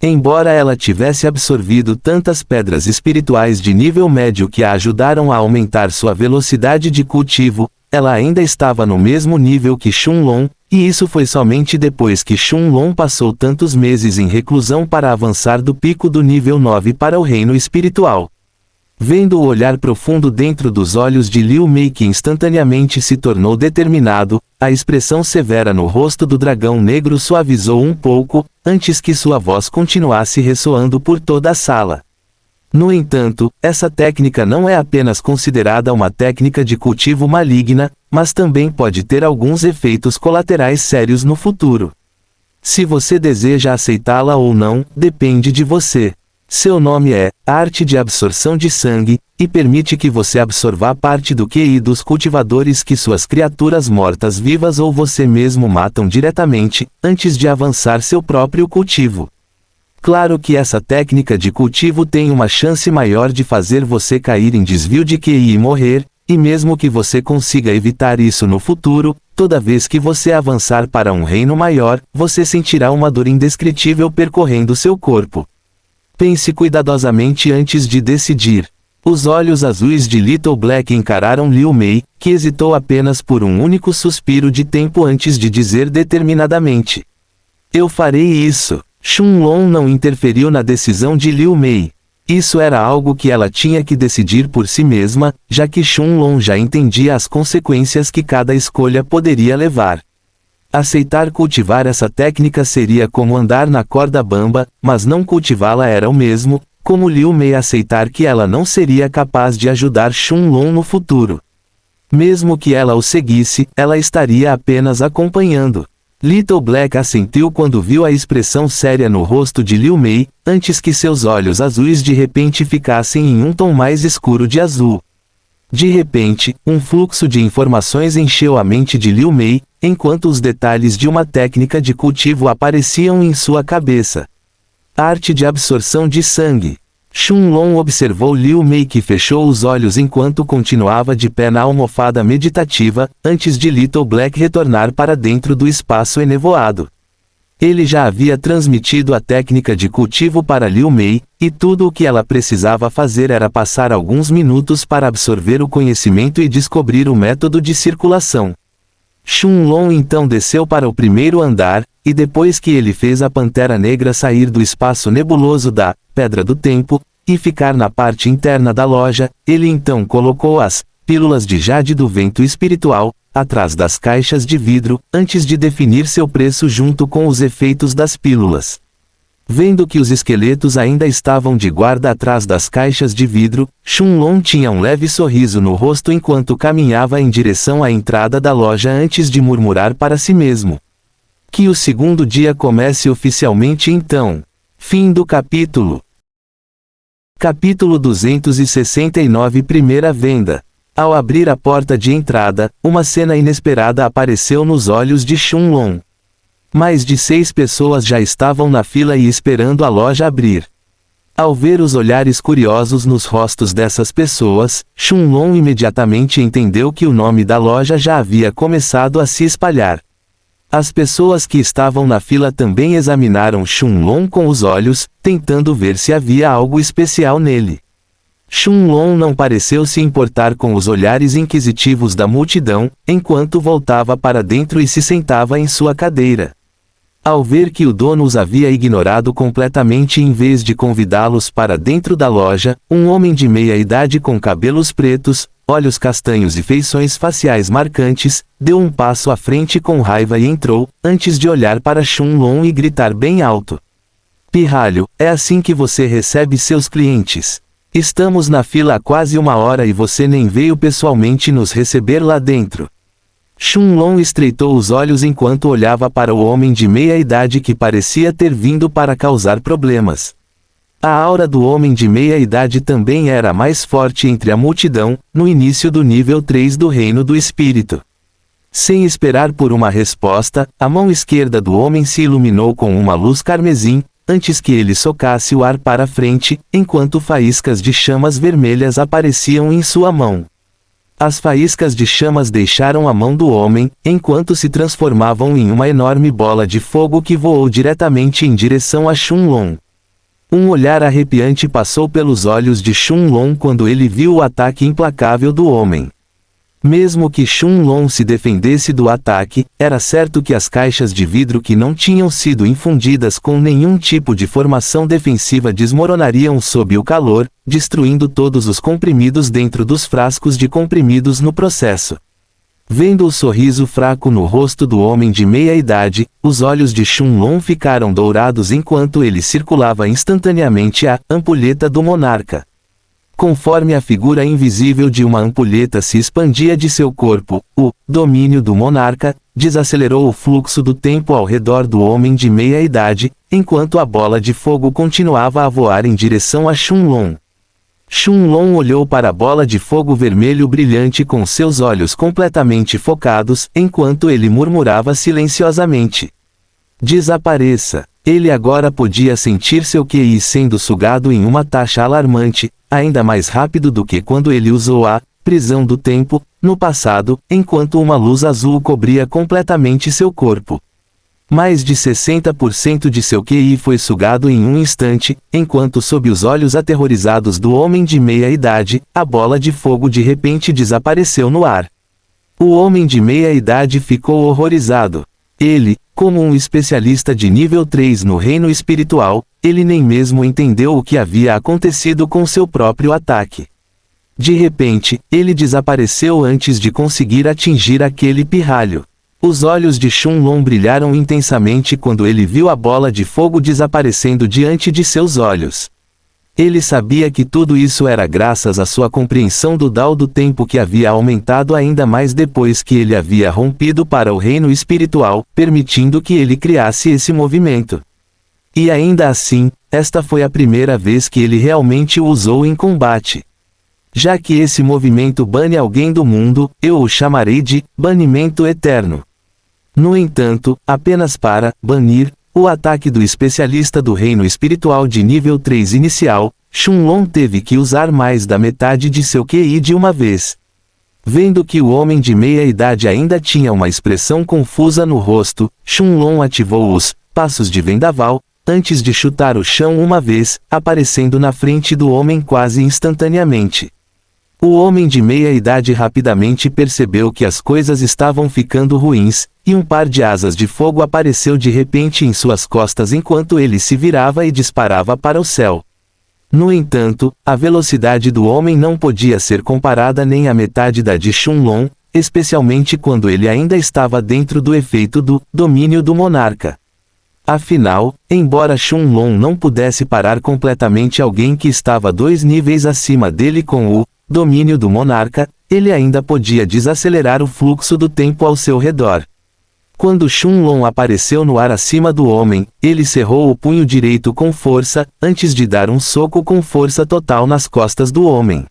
Embora ela tivesse absorvido tantas pedras espirituais de nível médio que a ajudaram a aumentar sua velocidade de cultivo, ela ainda estava no mesmo nível que Shunlong, e isso foi somente depois que Shunlong passou tantos meses em reclusão para avançar do pico do nível 9 para o reino espiritual. Vendo o olhar profundo dentro dos olhos de Liu Mei, que instantaneamente se tornou determinado, a expressão severa no rosto do dragão negro suavizou um pouco, antes que sua voz continuasse ressoando por toda a sala. No entanto, essa técnica não é apenas considerada uma técnica de cultivo maligna, mas também pode ter alguns efeitos colaterais sérios no futuro. Se você deseja aceitá-la ou não, depende de você. Seu nome é Arte de Absorção de Sangue, e permite que você absorva parte do QI dos cultivadores que suas criaturas mortas-vivas ou você mesmo matam diretamente, antes de avançar seu próprio cultivo. Claro que essa técnica de cultivo tem uma chance maior de fazer você cair em desvio de QI e morrer, e mesmo que você consiga evitar isso no futuro, toda vez que você avançar para um reino maior, você sentirá uma dor indescritível percorrendo seu corpo. Pense cuidadosamente antes de decidir. Os olhos azuis de Little Black encararam Liu Mei, que hesitou apenas por um único suspiro de tempo antes de dizer determinadamente: "Eu farei isso." Shunlong não interferiu na decisão de Liu Mei. Isso era algo que ela tinha que decidir por si mesma, já que Shunlong já entendia as consequências que cada escolha poderia levar. Aceitar cultivar essa técnica seria como andar na corda bamba, mas não cultivá-la era o mesmo, como Liu Mei aceitar que ela não seria capaz de ajudar Shunlong no futuro. Mesmo que ela o seguisse, ela estaria apenas acompanhando. Little Black assentiu quando viu a expressão séria no rosto de Liu Mei, antes que seus olhos azuis de repente ficassem em um tom mais escuro de azul. De repente, um fluxo de informações encheu a mente de Liu Mei, enquanto os detalhes de uma técnica de cultivo apareciam em sua cabeça. Arte de absorção de sangue. Shunlong observou Liu Mei, que fechou os olhos enquanto continuava de pé na almofada meditativa, antes de Little Black retornar para dentro do espaço enevoado. Ele já havia transmitido a técnica de cultivo para Liu Mei, e tudo o que ela precisava fazer era passar alguns minutos para absorver o conhecimento e descobrir o método de circulação. Shunlong então desceu para o primeiro andar, e depois que ele fez a Pantera Negra sair do espaço nebuloso da Pedra do Tempo, e ficar na parte interna da loja, ele então colocou as pílulas de jade do vento espiritual atrás das caixas de vidro, antes de definir seu preço junto com os efeitos das pílulas. Vendo que os esqueletos ainda estavam de guarda atrás das caixas de vidro, Shunlong tinha um leve sorriso no rosto enquanto caminhava em direção à entrada da loja antes de murmurar para si mesmo: "Que o segundo dia comece oficialmente então." Fim do capítulo. Capítulo 269. Primeira venda. Ao abrir a porta de entrada, uma cena inesperada apareceu nos olhos de Shunlong. Mais de 6 pessoas já estavam na fila e esperando a loja abrir. Ao ver os olhares curiosos nos rostos dessas pessoas, Shunlong imediatamente entendeu que o nome da loja já havia começado a se espalhar. As pessoas que estavam na fila também examinaram Shunlong com os olhos, tentando ver se havia algo especial nele. Shunlong não pareceu se importar com os olhares inquisitivos da multidão, enquanto voltava para dentro e se sentava em sua cadeira. Ao ver que o dono os havia ignorado completamente em vez de convidá-los para dentro da loja, um homem de meia-idade com cabelos pretos, olhos castanhos e feições faciais marcantes, deu um passo à frente com raiva e entrou, antes de olhar para Shunlong e gritar bem alto: "Pirralho, é assim que você recebe seus clientes? Estamos na fila há quase 1 hora e você nem veio pessoalmente nos receber lá dentro." Shunlong estreitou os olhos enquanto olhava para o homem de meia-idade que parecia ter vindo para causar problemas. A aura do homem de meia-idade também era mais forte entre a multidão, no início do nível 3 do Reino do Espírito. Sem esperar por uma resposta, a mão esquerda do homem se iluminou com uma luz carmesim, antes que ele socasse o ar para frente, enquanto faíscas de chamas vermelhas apareciam em sua mão. As faíscas de chamas deixaram a mão do homem, enquanto se transformavam em uma enorme bola de fogo que voou diretamente em direção a Shunlong. Um olhar arrepiante passou pelos olhos de Shunlong quando ele viu o ataque implacável do homem. Mesmo que Shun-Lon se defendesse do ataque, era certo que as caixas de vidro que não tinham sido infundidas com nenhum tipo de formação defensiva desmoronariam sob o calor, destruindo todos os comprimidos dentro dos frascos de comprimidos no processo. Vendo o sorriso fraco no rosto do homem de meia-idade, os olhos de Shun-Lon ficaram dourados enquanto ele circulava instantaneamente a ampulheta do monarca. Conforme a figura invisível de uma ampulheta se expandia de seu corpo, o domínio do monarca desacelerou o fluxo do tempo ao redor do homem de meia-idade, enquanto a bola de fogo continuava a voar em direção a Shun-Lon. Shun-Lon olhou para a bola de fogo vermelho brilhante com seus olhos completamente focados, enquanto ele murmurava silenciosamente: "Desapareça." Ele agora podia sentir seu QI sendo sugado em uma taxa alarmante, ainda mais rápido do que quando ele usou a prisão do tempo, no passado, enquanto uma luz azul cobria completamente seu corpo. Mais de 60% de seu QI foi sugado em um instante, enquanto sob os olhos aterrorizados do homem de meia-idade, a bola de fogo de repente desapareceu no ar. O homem de meia-idade ficou horrorizado. Ele, como um especialista de nível 3 no reino espiritual, ele nem mesmo entendeu o que havia acontecido com seu próprio ataque. De repente, ele desapareceu antes de conseguir atingir aquele pirralho. Os olhos de Shun-Lon brilharam intensamente quando ele viu a bola de fogo desaparecendo diante de seus olhos. Ele sabia que tudo isso era graças à sua compreensão do Dao do tempo que havia aumentado ainda mais depois que ele havia rompido para o reino espiritual, permitindo que ele criasse esse movimento. E ainda assim, esta foi a primeira vez que ele realmente o usou em combate. Já que esse movimento bane alguém do mundo, eu o chamarei de banimento eterno. No entanto, apenas para banir o ataque do especialista do reino espiritual de nível 3 inicial, Shun-Lon teve que usar mais da metade de seu QI de uma vez. Vendo que o homem de meia-idade ainda tinha uma expressão confusa no rosto, Shun-Lon ativou os passos de vendaval, antes de chutar o chão uma vez, aparecendo na frente do homem quase instantaneamente. O homem de meia-idade rapidamente percebeu que as coisas estavam ficando ruins, e um par de asas de fogo apareceu de repente em suas costas enquanto ele se virava e disparava para o céu. No entanto, a velocidade do homem não podia ser comparada nem à metade da de Shun-Lon, especialmente quando ele ainda estava dentro do efeito do domínio do monarca. Afinal, embora Shun-Lon não pudesse parar completamente alguém que estava 2 níveis acima dele com o domínio do monarca, ele ainda podia desacelerar o fluxo do tempo ao seu redor. Quando Shun-Lon apareceu no ar acima do homem, ele cerrou o punho direito com força, antes de dar um soco com força total nas costas do homem.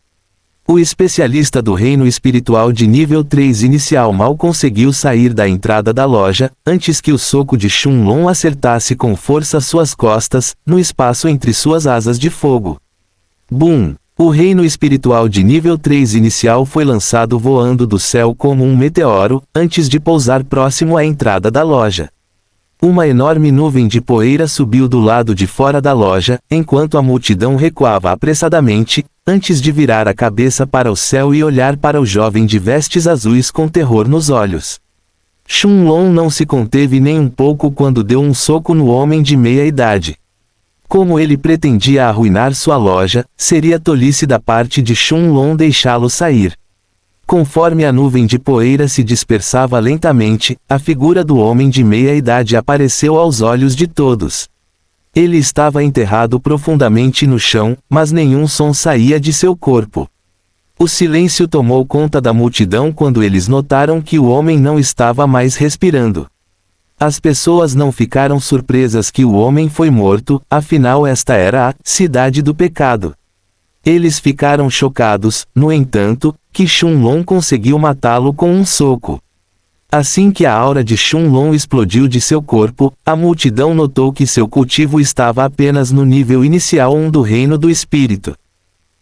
O especialista do reino espiritual de nível 3 inicial mal conseguiu sair da entrada da loja, antes que o soco de Shun-Lon acertasse com força suas costas, no espaço entre suas asas de fogo. Bum! O reino espiritual de nível 3 inicial foi lançado voando do céu como um meteoro, antes de pousar próximo à entrada da loja. Uma enorme nuvem de poeira subiu do lado de fora da loja, enquanto a multidão recuava apressadamente, antes de virar a cabeça para o céu e olhar para o jovem de vestes azuis com terror nos olhos. Shun-Lon não se conteve nem um pouco quando deu um soco no homem de meia-idade. Como ele pretendia arruinar sua loja, seria tolice da parte de Shun-Lon deixá-lo sair. Conforme a nuvem de poeira se dispersava lentamente, a figura do homem de meia-idade apareceu aos olhos de todos. Ele estava enterrado profundamente no chão, mas nenhum som saía de seu corpo. O silêncio tomou conta da multidão quando eles notaram que o homem não estava mais respirando. As pessoas não ficaram surpresas que o homem foi morto, afinal esta era a cidade do pecado. Eles ficaram chocados, no entanto, que Shun-Lon conseguiu matá-lo com um soco. Assim que a aura de Shun-Lon explodiu de seu corpo, a multidão notou que seu cultivo estava apenas no nível inicial 1 do reino do espírito.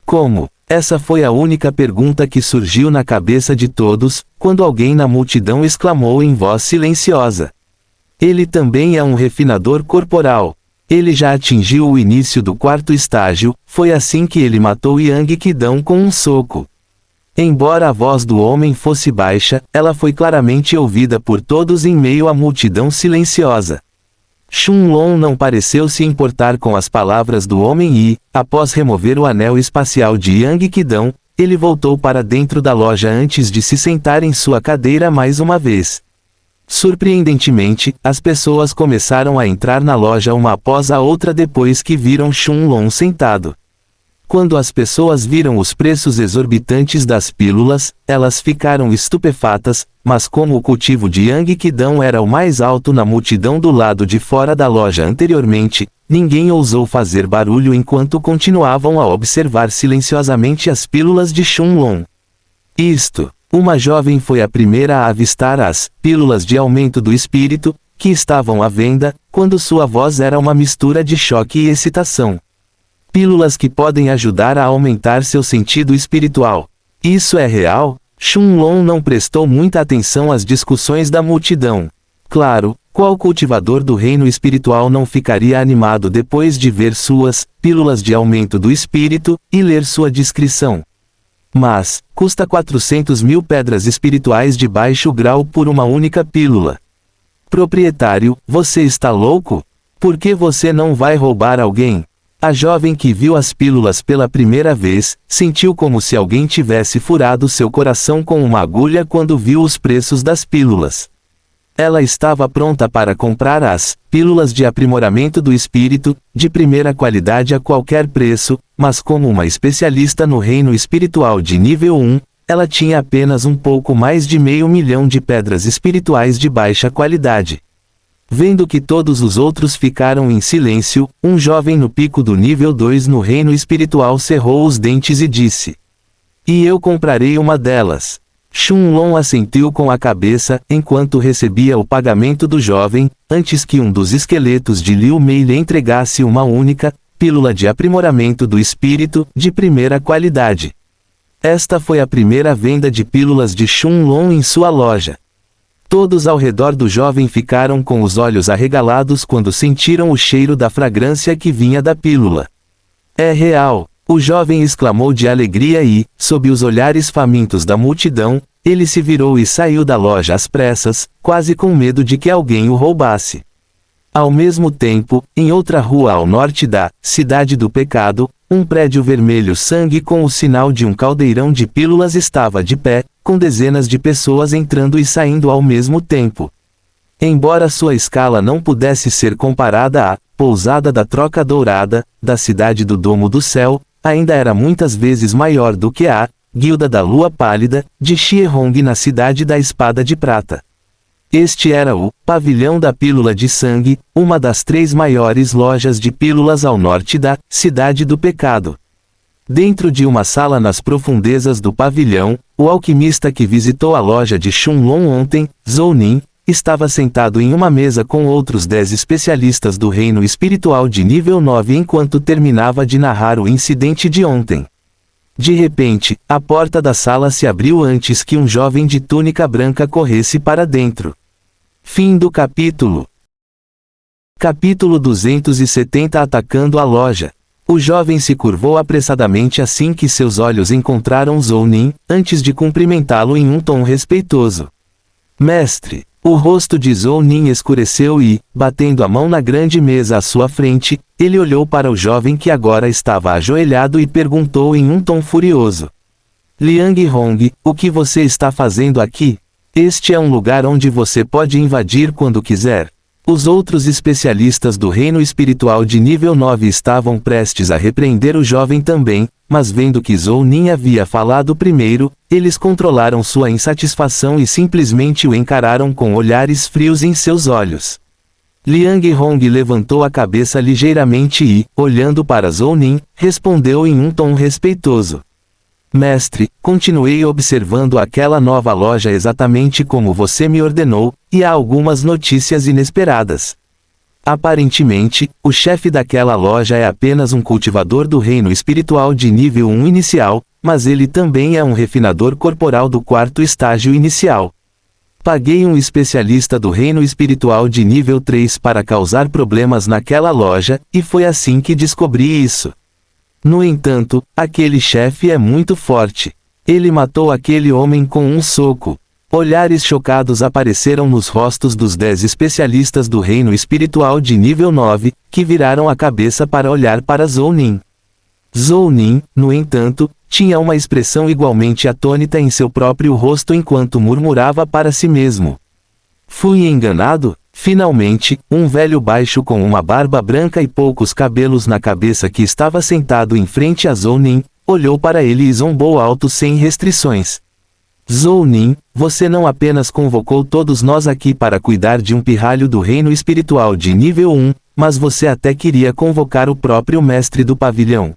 Como? Essa foi a única pergunta que surgiu na cabeça de todos, quando alguém na multidão exclamou em voz silenciosa. Ele também é um refinador corporal. Ele já atingiu o início do 4º estágio, foi assim que ele matou Yang Qidong com um soco. Embora a voz do homem fosse baixa, ela foi claramente ouvida por todos em meio à multidão silenciosa. Shunlong não pareceu se importar com as palavras do homem e, após remover o anel espacial de Yang Qidong, ele voltou para dentro da loja antes de se sentar em sua cadeira mais uma vez. Surpreendentemente, as pessoas começaram a entrar na loja uma após a outra depois que viram Shunlong sentado. Quando as pessoas viram os preços exorbitantes das pílulas, elas ficaram estupefatas, mas como o cultivo de Yang Qidong era o mais alto na multidão do lado de fora da loja anteriormente, ninguém ousou fazer barulho enquanto continuavam a observar silenciosamente as pílulas de Shunlong. Uma jovem foi a primeira a avistar as pílulas de aumento do espírito, que estavam à venda, quando sua voz era uma mistura de choque e excitação. Pílulas que podem ajudar a aumentar seu sentido espiritual. Isso é real? Shunlong não prestou muita atenção às discussões da multidão. Claro, qual cultivador do reino espiritual não ficaria animado depois de ver suas pílulas de aumento do espírito e ler sua descrição? Mas, custa 400.000 pedras espirituais de baixo grau por uma única pílula. Proprietário, você está louco? Por que você não vai roubar alguém? A jovem que viu as pílulas pela primeira vez, sentiu como se alguém tivesse furado seu coração com uma agulha quando viu os preços das pílulas. Ela estava pronta para comprar as pílulas de aprimoramento do espírito, de primeira qualidade a qualquer preço, mas como uma especialista no reino espiritual de nível 1, ela tinha apenas um pouco mais de 500.000 de pedras espirituais de baixa qualidade. Vendo que todos os outros ficaram em silêncio, um jovem no pico do nível 2 no reino espiritual cerrou os dentes e disse: "E eu comprarei uma delas." Shunlong assentiu com a cabeça, enquanto recebia o pagamento do jovem, antes que um dos esqueletos de Liu Mei lhe entregasse uma única pílula de aprimoramento do espírito, de primeira qualidade. Esta foi a primeira venda de pílulas de Shunlong em sua loja. Todos ao redor do jovem ficaram com os olhos arregalados quando sentiram o cheiro da fragrância que vinha da pílula. "É real!" O jovem exclamou de alegria e, sob os olhares famintos da multidão, ele se virou e saiu da loja às pressas, quase com medo de que alguém o roubasse. Ao mesmo tempo, em outra rua ao norte da Cidade do Pecado, um prédio vermelho sangue com o sinal de um caldeirão de pílulas estava de pé, com dezenas de pessoas entrando e saindo ao mesmo tempo. Embora sua escala não pudesse ser comparada à Pousada da Troca Dourada, da Cidade do Domo do Céu, ainda era muitas vezes maior do que a Guilda da Lua Pálida, de Xiehong na Cidade da Espada de Prata. Este era o Pavilhão da Pílula de Sangue, uma das 3 maiores lojas de pílulas ao norte da Cidade do Pecado. Dentro de uma sala nas profundezas do pavilhão, o alquimista que visitou a loja de Shunlong ontem, Zhou Nin, estava sentado em uma mesa com outros 10 especialistas do reino espiritual de nível 9 enquanto terminava de narrar o incidente de ontem. De repente, a porta da sala se abriu antes que um jovem de túnica branca corresse para dentro. Fim do capítulo. Capítulo 270 Atacando a loja. O jovem se curvou apressadamente assim que seus olhos encontraram Zhou Nin, antes de cumprimentá-lo em um tom respeitoso. "Mestre." O rosto de Zhou Nin escureceu e, batendo a mão na grande mesa à sua frente, ele olhou para o jovem que agora estava ajoelhado e perguntou em um tom furioso: "Liang Hong, o que você está fazendo aqui? Este é um lugar onde você pode invadir quando quiser." Os outros especialistas do reino espiritual de nível 9 estavam prestes a repreender o jovem também, mas vendo que Zhou Nin havia falado primeiro, eles controlaram sua insatisfação e simplesmente o encararam com olhares frios em seus olhos. Liang Hong levantou a cabeça ligeiramente e, olhando para Zhou Nin, respondeu em um tom respeitoso: "Mestre, continuei observando aquela nova loja exatamente como você me ordenou, e há algumas notícias inesperadas. Aparentemente, o chefe daquela loja é apenas um cultivador do reino espiritual de nível 1 inicial, mas ele também é um refinador corporal do 4º estágio inicial. Paguei um especialista do reino espiritual de nível 3 para causar problemas naquela loja, e foi assim que descobri isso. No entanto, aquele chefe é muito forte. Ele matou aquele homem com um soco. Olhares chocados apareceram nos rostos dos 10 especialistas do reino espiritual de nível 9, que viraram a cabeça para olhar para Zhou Ning. Zhou Ning, no entanto, tinha uma expressão igualmente atônita em seu próprio rosto enquanto murmurava para si mesmo. Fui enganado? Finalmente, um velho baixo com uma barba branca e poucos cabelos na cabeça que estava sentado em frente a Zhou Ning, olhou para ele e zombou alto sem restrições. Zhou Ning, você não apenas convocou todos nós aqui para cuidar de um pirralho do reino espiritual de nível 1, mas você até queria convocar o próprio mestre do pavilhão.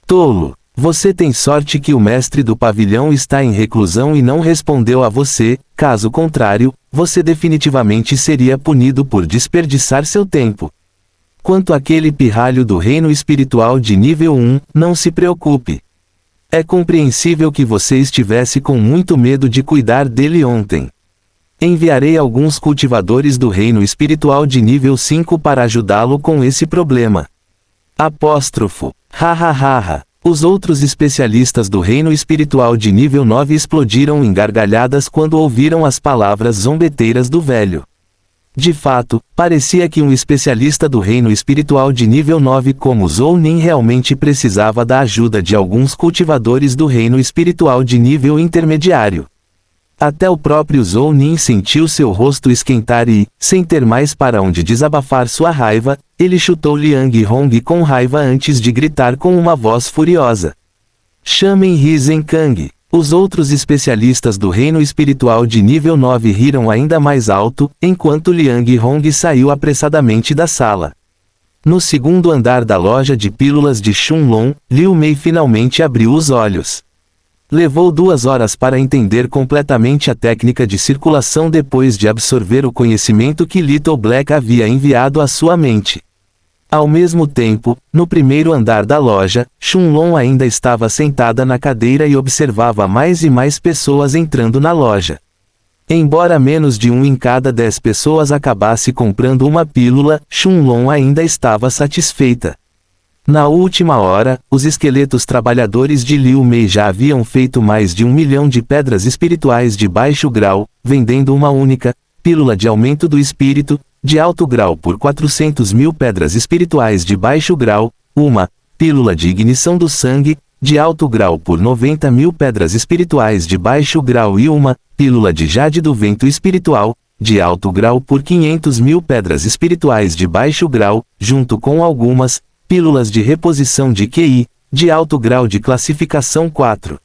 Tolo! Você tem sorte que o mestre do pavilhão está em reclusão e não respondeu a você, caso contrário, você definitivamente seria punido por desperdiçar seu tempo. Quanto àquele pirralho do reino espiritual de nível 1, não se preocupe. É compreensível que você estivesse com muito medo de cuidar dele ontem. Enviarei alguns cultivadores do reino espiritual de nível 5 para ajudá-lo com esse problema. Apóstrofo. Hahaha. Os outros especialistas do reino espiritual de nível 9 explodiram em gargalhadas quando ouviram as palavras zombeteiras do velho. De fato, parecia que um especialista do reino espiritual de nível 9 como Zhou Ning realmente precisava da ajuda de alguns cultivadores do reino espiritual de nível intermediário. Até o próprio Zhou Ning sentiu seu rosto esquentar e, sem ter mais para onde desabafar sua raiva, ele chutou Liang Hong com raiva antes de gritar com uma voz furiosa. Chamem Risen Kang. Os outros especialistas do reino espiritual de nível 9 riram ainda mais alto, enquanto Liang Hong saiu apressadamente da sala. No segundo andar da loja de pílulas de Shunlong, Liu Mei finalmente abriu os olhos. Levou 2 horas para entender completamente a técnica de circulação depois de absorver o conhecimento que Little Black havia enviado à sua mente. Ao mesmo tempo, no primeiro andar da loja, Shunlong ainda estava sentada na cadeira e observava mais e mais pessoas entrando na loja. Embora menos de 1 em cada 10 pessoas acabasse comprando uma pílula, Shunlong ainda estava satisfeita. Na última hora, os esqueletos trabalhadores de Liu Mei já haviam feito mais de 1 milhão de pedras espirituais de baixo grau, vendendo uma única pílula de aumento do espírito, de alto grau por 400.000 pedras espirituais de baixo grau, uma pílula de ignição do sangue, de alto grau por 90.000 pedras espirituais de baixo grau e uma pílula de jade do vento espiritual, de alto grau por 500.000 pedras espirituais de baixo grau, junto com algumas pílulas de reposição de QI, de alto grau de classificação 4.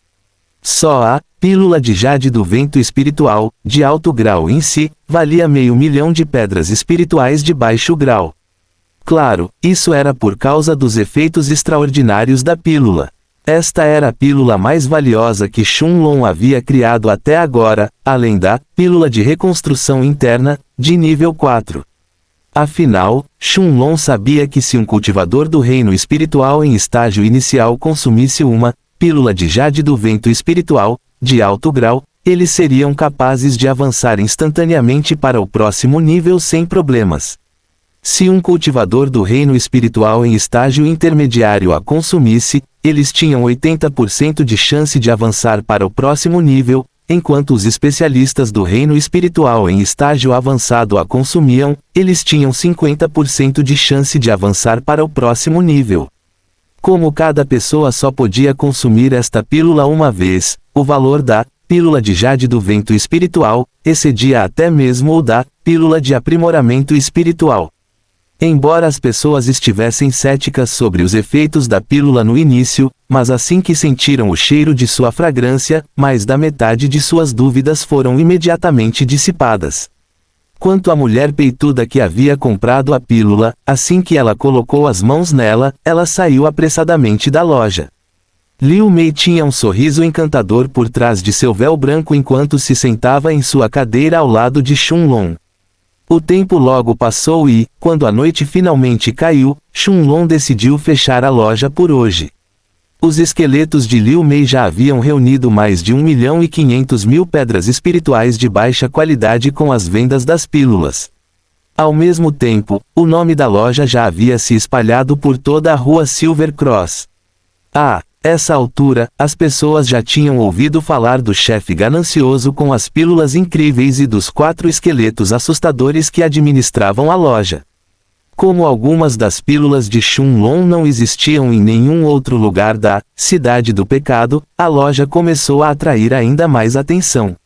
Só a pílula de jade do vento espiritual, de alto grau em si, valia 500.000 de pedras espirituais de baixo grau. Claro, isso era por causa dos efeitos extraordinários da pílula. Esta era a pílula mais valiosa que Shunlong havia criado até agora, além da pílula de reconstrução interna, de nível 4. Afinal, Shunlong sabia que se um cultivador do reino espiritual em estágio inicial consumisse uma pílula de jade do vento espiritual, de alto grau, eles seriam capazes de avançar instantaneamente para o próximo nível sem problemas. Se um cultivador do reino espiritual em estágio intermediário a consumisse, eles tinham 80% de chance de avançar para o próximo nível, enquanto os especialistas do reino espiritual em estágio avançado a consumiam, eles tinham 50% de chance de avançar para o próximo nível. Como cada pessoa só podia consumir esta pílula uma vez, o valor da pílula de jade do vento espiritual excedia até mesmo o da pílula de aprimoramento espiritual. Embora as pessoas estivessem céticas sobre os efeitos da pílula no início, mas assim que sentiram o cheiro de sua fragrância, mais da metade de suas dúvidas foram imediatamente dissipadas. Quanto à mulher peituda que havia comprado a pílula, assim que ela colocou as mãos nela, ela saiu apressadamente da loja. Liu Mei tinha um sorriso encantador por trás de seu véu branco enquanto se sentava em sua cadeira ao lado de Shunlong. O tempo logo passou e, quando a noite finalmente caiu, Shunlong decidiu fechar a loja por hoje. Os esqueletos de Liu Mei já haviam reunido mais de 1.500.000 pedras espirituais de baixa qualidade com as vendas das pílulas. Ao mesmo tempo, o nome da loja já havia se espalhado por toda a rua Silver Cross. Ah, Essa altura, as pessoas já tinham ouvido falar do chefe ganancioso com as pílulas incríveis e dos 4 esqueletos assustadores que administravam a loja. Como algumas das pílulas de Shunlong não existiam em nenhum outro lugar da Cidade do Pecado, a loja começou a atrair ainda mais atenção.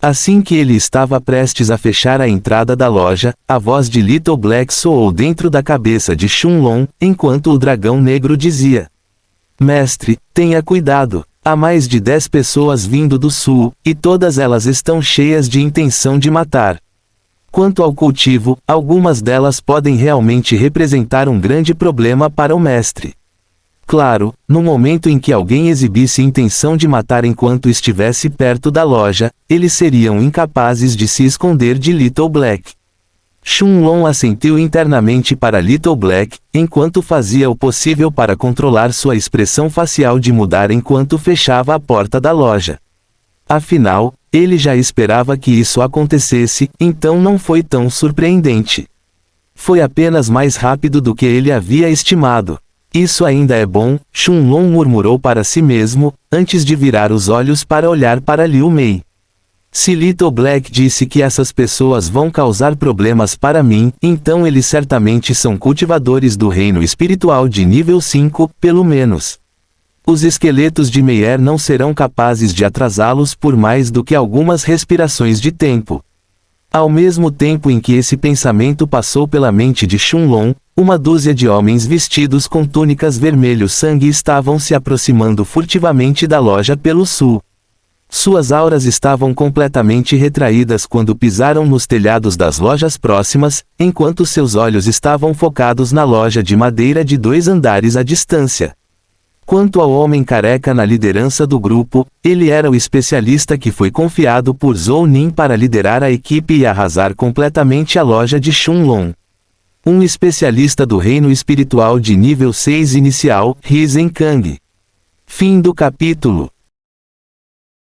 Assim que ele estava prestes a fechar a entrada da loja, a voz de Little Black soou dentro da cabeça de Shunlong, enquanto o dragão negro dizia: Mestre, tenha cuidado. Há mais de 10 pessoas vindo do sul, e todas elas estão cheias de intenção de matar. Quanto ao cultivo, algumas delas podem realmente representar um grande problema para o mestre. Claro, no momento em que alguém exibisse intenção de matar enquanto estivesse perto da loja, eles seriam incapazes de se esconder de Little Black. Shunlong assentiu internamente para Little Black, enquanto fazia o possível para controlar sua expressão facial de mudar enquanto fechava a porta da loja. Afinal, ele já esperava que isso acontecesse, então não foi tão surpreendente. Foi apenas mais rápido do que ele havia estimado. Isso ainda é bom, Shunlong murmurou para si mesmo, antes de virar os olhos para olhar para Liu Mei. Se Little Black disse que essas pessoas vão causar problemas para mim, então eles certamente são cultivadores do reino espiritual de nível 5, pelo menos. Os esqueletos de Meyer não serão capazes de atrasá-los por mais do que algumas respirações de tempo. Ao mesmo tempo em que esse pensamento passou pela mente de Shunlong, uma dúzia de homens vestidos com túnicas vermelho-sangue estavam se aproximando furtivamente da loja pelo sul. Suas auras estavam completamente retraídas quando pisaram nos telhados das lojas próximas, enquanto seus olhos estavam focados na loja de madeira de 2 andares à distância. Quanto ao homem careca na liderança do grupo, ele era o especialista que foi confiado por Zhou Nin para liderar a equipe e arrasar completamente a loja de Shunlong. Um especialista do reino espiritual de nível 6 inicial, Hizen Kang. Fim do capítulo.